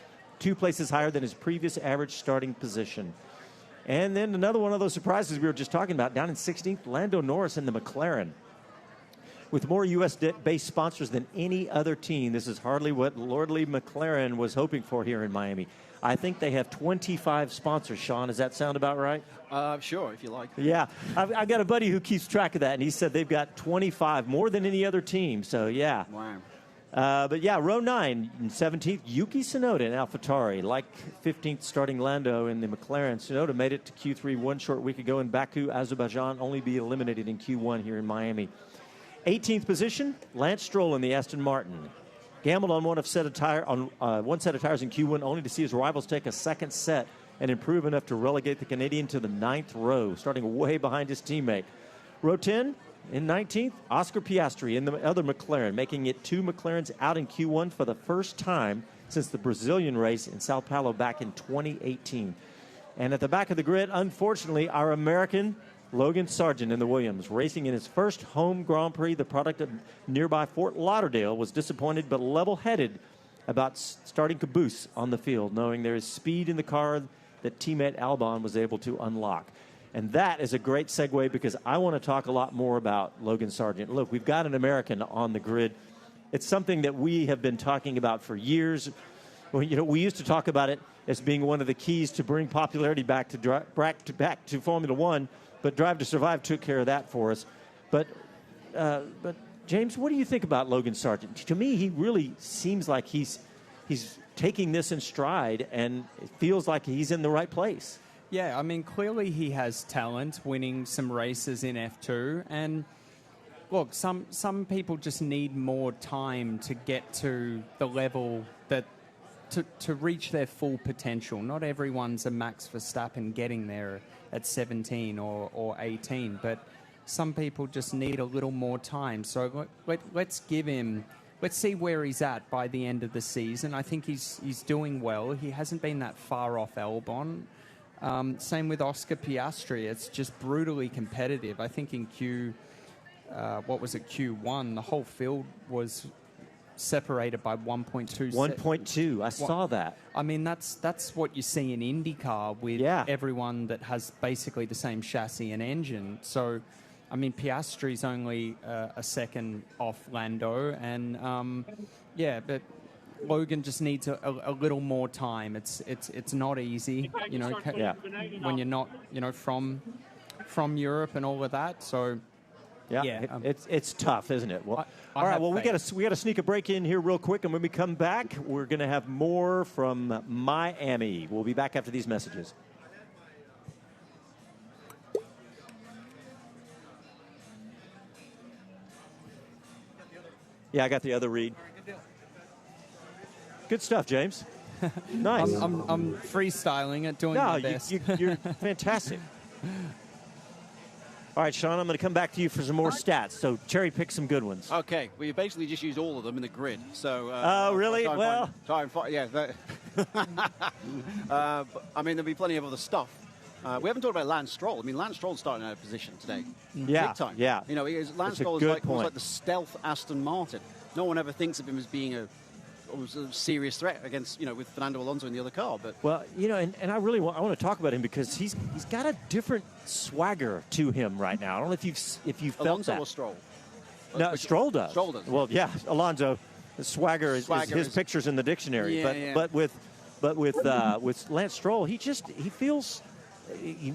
[SPEAKER 2] 2 places higher than his previous average starting position. And then another one of those surprises we were just talking about, down in 16th, Lando Norris in the McLaren. With more U.S.-based sponsors than any other team, this is hardly what Lordly McLaren was hoping for here in Miami. I think they have 25 sponsors, Sean. Does that sound about right?
[SPEAKER 7] Sure, if you like.
[SPEAKER 2] Yeah. I've got a buddy who keeps track of that, and he said they've got 25, more than any other team. So, yeah.
[SPEAKER 7] Wow.
[SPEAKER 2] But, yeah, row 9 and 17th, Yuki Tsunoda in AlphaTauri. Like 15th starting Lando in the McLaren. Tsunoda made it to Q3 one short week ago in Baku, Azerbaijan, only be eliminated in Q1 here in Miami. 18th position, Lance Stroll in the Aston Martin. Gambled on one set of tires in Q1, only to see his rivals take a second set and improve enough to relegate the Canadian to the 9th row, starting way behind his teammate. Row 10 in 19th, Oscar Piastri in the other McLaren, making it 2 McLarens out in Q1 for the first time since the Brazilian race in Sao Paulo back in 2018. And at the back of the grid, unfortunately, our American Logan Sargent in the Williams, racing in his first home Grand Prix, the product of nearby Fort Lauderdale, was disappointed but level-headed about starting caboose on the field, knowing there is speed in the car that teammate Albon was able to unlock. And that is a great segue because I want to talk a lot more about Logan Sargent. Look, we've got an American on the grid. It's something that we have been talking about for years. Well, you know, we used to talk about it as being one of the keys to bring popularity back to Formula One, but Drive to Survive took care of that for us. But James, what do you think about Logan Sargent? To me, he really seems like he's taking this in stride, and it feels like he's in the right place.
[SPEAKER 1] Yeah, I mean, clearly he has talent, winning some races in F2. And look, some people just need more time to get to the level that to reach their full potential. Not everyone's a Max Verstappen getting there at 17 or 18, but some people just need a little more time. So let's give him. Let's see where he's at by the end of the season. I think he's doing well. He hasn't been that far off Albon. Same with Oscar Piastri. It's just brutally competitive. I think in Q1, the whole field was separated by 1.2.
[SPEAKER 2] 1.2. I saw that.
[SPEAKER 1] I mean, that's what you see in IndyCar with everyone that has basically the same chassis and engine. So, I mean, Piastri's only a second off Lando, and but Logan just needs a little more time. It's not easy, you know, when you're not, you know, from Europe and all of that. So
[SPEAKER 2] it's tough, isn't it? Well, all right. Well, we got to sneak a break in here real quick, and when we come back, we're going to have more from Miami. We'll be back after these messages. Yeah, I got the other read. Good stuff, James. Nice.
[SPEAKER 1] I'm freestyling it, doing my best.
[SPEAKER 2] You're fantastic. All right, Sean, I'm going to come back to you for some more stats. So cherry pick some good ones.
[SPEAKER 7] Okay, well, you basically just used all of them in the grid. So.
[SPEAKER 2] Oh, really?
[SPEAKER 7] I mean, there'll be plenty of other stuff. We haven't talked about Lance Stroll. I mean, Lance Stroll's starting out of position today.
[SPEAKER 2] Yeah,
[SPEAKER 7] big time.
[SPEAKER 2] Yeah.
[SPEAKER 7] You know, Lance Stroll was like the stealth Aston Martin. No one ever thinks of him as being a serious threat against, you know, with Fernando Alonso in the other car. But
[SPEAKER 2] well, you know, and I really want to talk about him because he's got a different swagger to him right now. I don't know if you've felt
[SPEAKER 7] Alonso
[SPEAKER 2] that.
[SPEAKER 7] Or Stroll?
[SPEAKER 2] No, Stroll does.
[SPEAKER 7] Stroll does.
[SPEAKER 2] Well, yeah, Alonso. Swagger is his picture's in the dictionary. But with Lance Stroll, he feels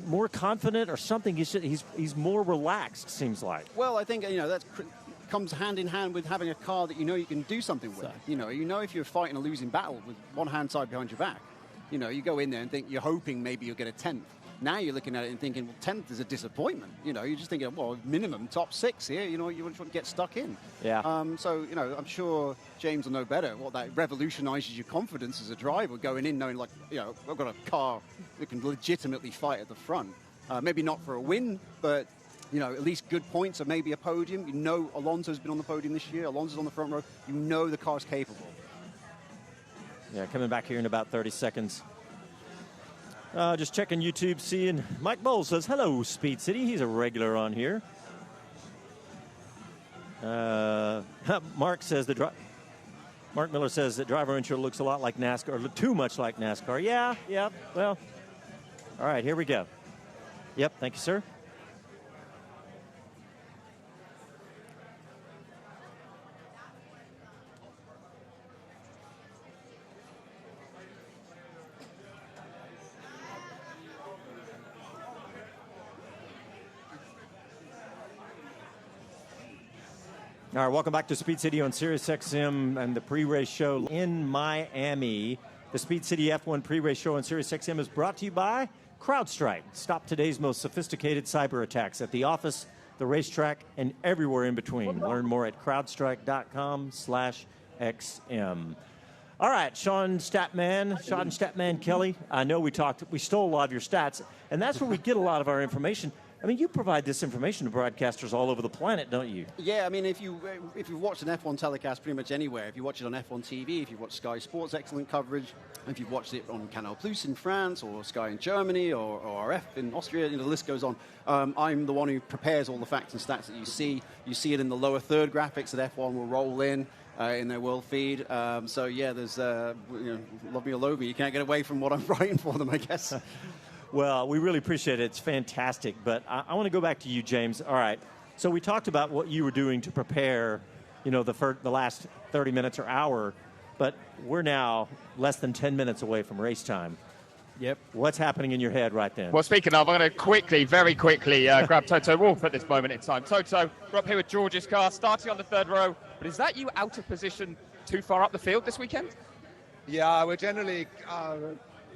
[SPEAKER 2] more confident or something. He's more relaxed. Seems like.
[SPEAKER 7] Well, I think that comes hand in hand with having a car that you can do something with. You know if you're fighting a losing battle with one hand tied behind your back, you go in there and think you're hoping maybe you'll get a 10th. Now you're looking at it and thinking, well, 10th is a disappointment. You're just thinking, well, minimum top 6 here. You want to get stuck in.
[SPEAKER 2] Yeah.
[SPEAKER 7] So I'm sure James will know better what that revolutionizes your confidence as a driver going in, knowing I've got a car that can legitimately fight at the front. Maybe not for a win, but at least good points or maybe a podium. Alonso's been on the podium this year. Alonso's on the front row. The car's capable.
[SPEAKER 2] Yeah, coming back here in about 30 seconds. Just checking YouTube, seeing Mike Bowles says, hello, Speed City. He's a regular on here. Mark Miller says that driver intro looks a lot like NASCAR, or too much like NASCAR. Yeah, well. All right, here we go. Yep, thank you, sir. All right, welcome back to Speed City on SiriusXM and the pre-race show in Miami. The Speed City F1 pre-race show on SiriusXM is brought to you by CrowdStrike. Stop today's most sophisticated cyber attacks at the office, the racetrack, and everywhere in between. Learn more at crowdstrike.com/XM. All right, Sean Statman Kelly. I know we stole a lot of your stats, and that's where we get a lot of our information. I mean, you provide this information to broadcasters all over the planet, don't you?
[SPEAKER 7] Yeah, I mean, if you've watched an F1 telecast pretty much anywhere, if you watch it on F1 TV, if you watch Sky Sports excellent coverage, if you've watched it on Canal Plus in France or Sky in Germany or RF in Austria, the list goes on. I'm the one who prepares all the facts and stats that you see. You see it in the lower third graphics that F1 will roll in their world feed. So yeah, there's love me all over. You can't get away from what I'm writing for them, I guess.
[SPEAKER 2] Well, we really appreciate it. It's fantastic. But I want to go back to you, James. All right. So we talked about what you were doing to prepare, the last 30 minutes or hour. But we're now less than 10 minutes away from race time.
[SPEAKER 1] Yep.
[SPEAKER 2] What's happening in your head right then?
[SPEAKER 3] Well, speaking of, I'm going to very quickly grab Toto Wolff at this moment in time. Toto, we're up here with George's car, starting on the third row. But is that you out of position too far up the field this weekend?
[SPEAKER 13] Yeah, we're generally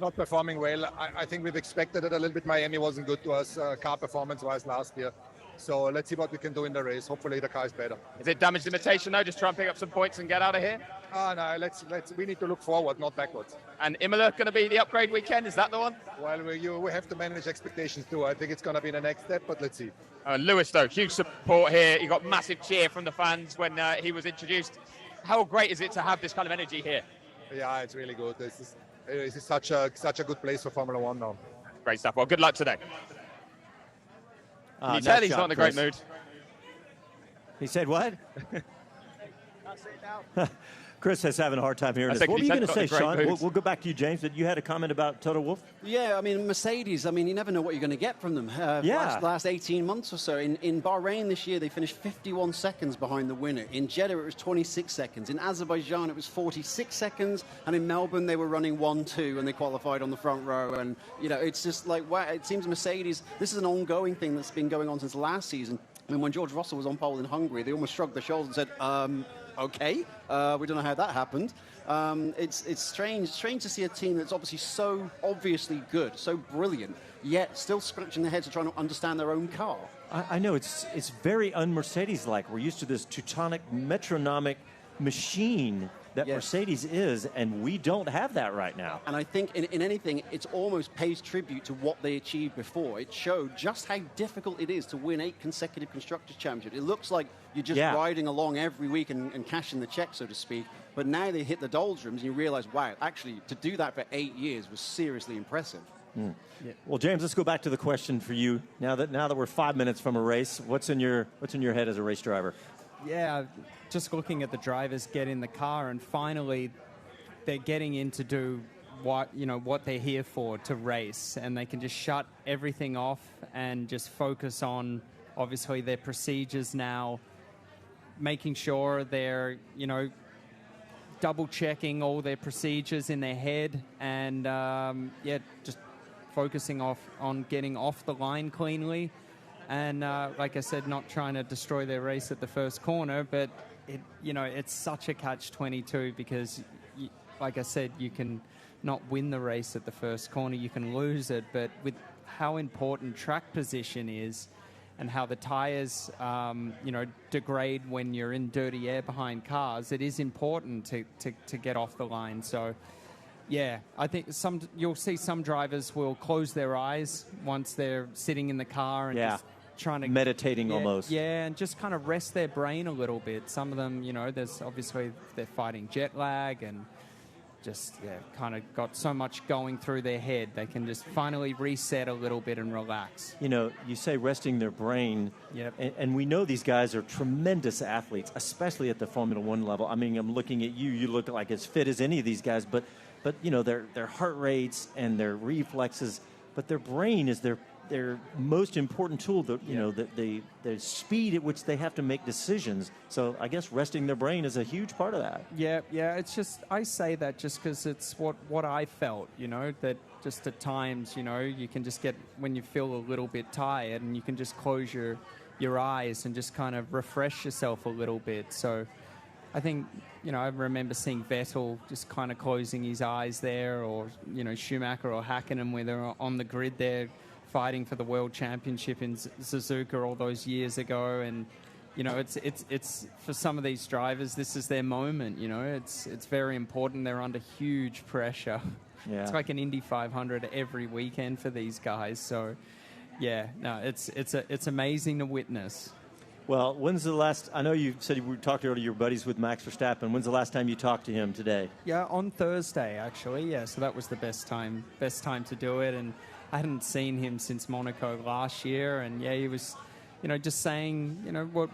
[SPEAKER 13] not performing well. I think we've expected it a little bit. Miami wasn't good to us car performance-wise last year. So let's see what we can do in the race. Hopefully the car is better.
[SPEAKER 3] Is it damage limitation though? Just try and pick up some points and get out of here?
[SPEAKER 13] No, we need to look forward, not backwards.
[SPEAKER 3] And Imola going to be the upgrade weekend? Is that the one?
[SPEAKER 13] Well, we have to manage expectations too. I think it's going to be the next step, but let's see.
[SPEAKER 3] Lewis though, huge support here. He got massive cheer from the fans when he was introduced. How great is it to have this kind of energy here?
[SPEAKER 13] Yeah, it's really good. This is such a good place for Formula One now.
[SPEAKER 3] Great stuff. Well, good luck today. Can you tell he's not in a great mood?
[SPEAKER 2] He said what? Chris is having a hard time hearing us. What were you going to say, Sean? We'll go back to you, James. But you had a comment about Toto Wolff?
[SPEAKER 7] Yeah, I mean, Mercedes, you never know what you're going to get from them. Last 18 months or so. In Bahrain this year, they finished 51 seconds behind the winner. In Jeddah, it was 26 seconds. In Azerbaijan, it was 46 seconds. And in Melbourne, they were running 1-2, and they qualified on the front row. And, it's just like, wow, it seems Mercedes, this is an ongoing thing that's been going on since last season. I mean, when George Russell was on pole in Hungary, they almost shrugged their shoulders and said, okay, we don't know how that happened. It's strange to see a team that's obviously so obviously good, so brilliant, yet still scratching their heads and trying to understand their own car.
[SPEAKER 2] I know, it's very un-Mercedes-like. We're used to this Teutonic, metronomic machine that Mercedes is, and we don't have that right now.
[SPEAKER 7] And I think in anything, it's almost pays tribute to what they achieved before. It showed just how difficult it is to win 8 consecutive Constructors' Championships. It looks like you're just riding along every week and cashing the check, so to speak. But now they hit the doldrums, and you realize, wow, actually, to do that for 8 years was seriously impressive.
[SPEAKER 2] Mm. Yeah. Well, James, let's go back to the question for you. Now that we're 5 minutes from a race, what's in your head as a race driver?
[SPEAKER 1] Yeah, just looking at the drivers get in the car, and finally they're getting in to do what they're here for, to race, and they can just shut everything off and just focus on obviously their procedures now, making sure they're double checking all their procedures in their head, and just focusing on getting off the line cleanly. And like I said, not trying to destroy their race at the first corner, but it's such a catch-22 because, like I said, you can not win the race at the first corner, you can lose it. But with how important track position is, and how the tires, degrade when you're in dirty air behind cars, it is important to get off the line. So, yeah, I think you'll see some drivers will close their eyes once they're sitting in the car and just trying to
[SPEAKER 2] meditating almost.
[SPEAKER 1] Yeah, and just kind of rest their brain a little bit. Some of them, there's obviously they're fighting jet lag and just kind of got so much going through their head. They can just finally reset a little bit and relax.
[SPEAKER 2] You say resting their brain, and we know these guys are tremendous athletes, especially at the Formula One level. I mean, I'm looking at you. You look like as fit as any of these guys, but their heart rates and their reflexes, but their brain is their most important tool, the speed at which they have to make decisions. So I guess resting their brain is a huge part of that.
[SPEAKER 1] Yeah, it's just, I say that just because it's what I felt, that just at times, you can just get, when you feel a little bit tired, and you can just close your eyes and just kind of refresh yourself a little bit. So I think, I remember seeing Vettel just kind of closing his eyes there, or, Schumacher or Hakkinen when they were on the grid there, fighting for the world championship in Suzuka all those years ago. And it's for some of these drivers, this is their moment. It's very important. They're under huge pressure. It's like an Indy 500 every weekend for these guys. So yeah, no, it's amazing to witness.
[SPEAKER 2] Well, when's the last? I know you said you talked earlier to your buddies with Max Verstappen. When's the last time you talked to him today?
[SPEAKER 1] Yeah, on Thursday actually. Yeah, so that was the best time to do it, and I hadn't seen him since Monaco last year, and yeah, he was, just saying,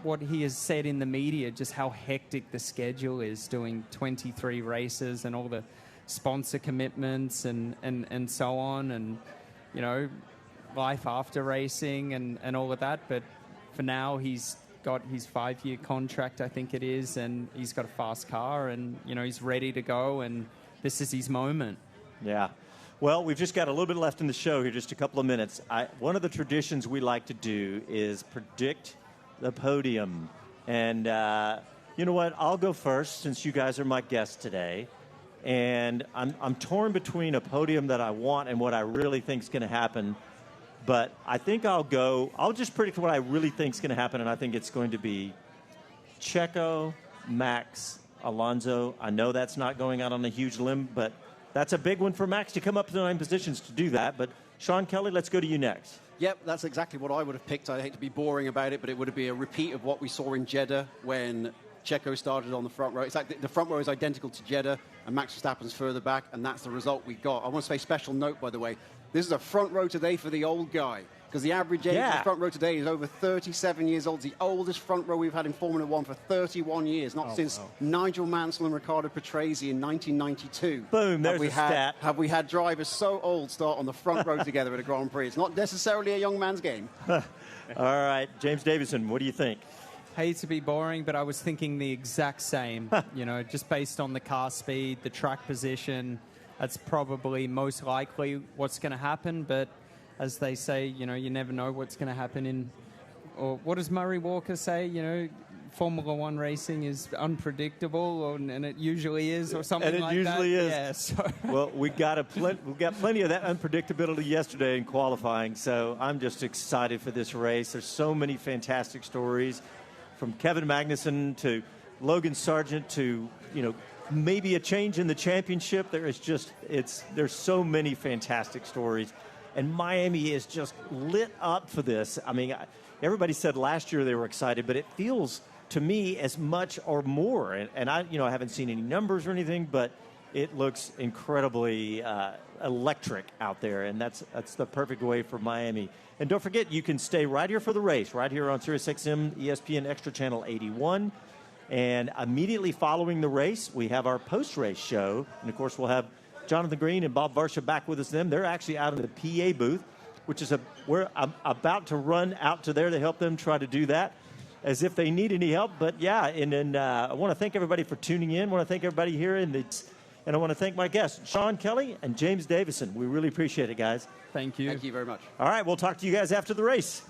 [SPEAKER 1] what he has said in the media, just how hectic the schedule is, doing 23 races and all the sponsor commitments and so on, and life after racing and all of that. But for now, he's got his 5-year contract, I think it is, and he's got a fast car, and he's ready to go, and this is his moment.
[SPEAKER 2] Yeah. Well, we've just got a little bit left in the show here, just a couple of minutes. One of the traditions we like to do is predict the podium. And you know what? I'll go first since you guys are my guests today. And I'm torn between a podium that I want and what I really think is going to happen. But I think I'll just predict what I really think is going to happen, and I think it's going to be Checo, Max, Alonso. I know that's not going out on a huge limb, but that's a big one for Max to come up to the 9 positions to do that. But Sean Kelly, let's go to you next.
[SPEAKER 7] Yep, that's exactly what I would have picked. I hate to be boring about it, but it would be a repeat of what we saw in Jeddah when Checo started on the front row. It's like the front row is identical to Jeddah, and Max Verstappen's further back, and that's the result we got. I want to say special note, by the way, this is a front row today for the old guy, because the average age of the front row today is over 37 years old. It's the oldest front row we've had in Formula One for 31 years, not since Nigel Mansell and Riccardo Patrese in 1992.
[SPEAKER 2] Boom, there's a stat.
[SPEAKER 7] Have we had drivers so old start on the front row together at a Grand Prix? It's not necessarily a young man's game.
[SPEAKER 2] All right, James Davison, what do you think?
[SPEAKER 1] Hate to be boring, but I was thinking the exact same. Just based on the car speed, the track position, that's probably most likely what's going to happen. But as they say, you never know what's going to happen or what does Murray Walker say? Formula One racing is unpredictable, and it usually is, or something like that.
[SPEAKER 2] And it usually is.
[SPEAKER 1] Yeah, so.
[SPEAKER 2] Well, we got plenty of that unpredictability yesterday in qualifying, so I'm just excited for this race. There's so many fantastic stories, from Kevin Magnussen to Logan Sargent to, maybe a change in the championship. There's so many fantastic stories. And Miami is just lit up for this. I mean, everybody said last year they were excited, but it feels to me as much or more. And I haven't seen any numbers or anything, but it looks incredibly electric out there. And that's the perfect way for Miami. And don't forget, you can stay right here for the race, right here on SiriusXM, ESPN Extra Channel 81. And immediately following the race, we have our post-race show. And, of course, we'll have Jonathan Green and Bob Varsha back with us then. They're actually out in the PA booth, which is we're about to run out to there to help them try to do that as if they need any help. But, yeah, and I want to thank everybody for tuning in. I want to thank everybody here. And I want to thank my guests, Sean Kelly and James Davison. We really appreciate it, guys.
[SPEAKER 1] Thank you.
[SPEAKER 7] Thank you very much.
[SPEAKER 2] All right, we'll talk to you guys after the race.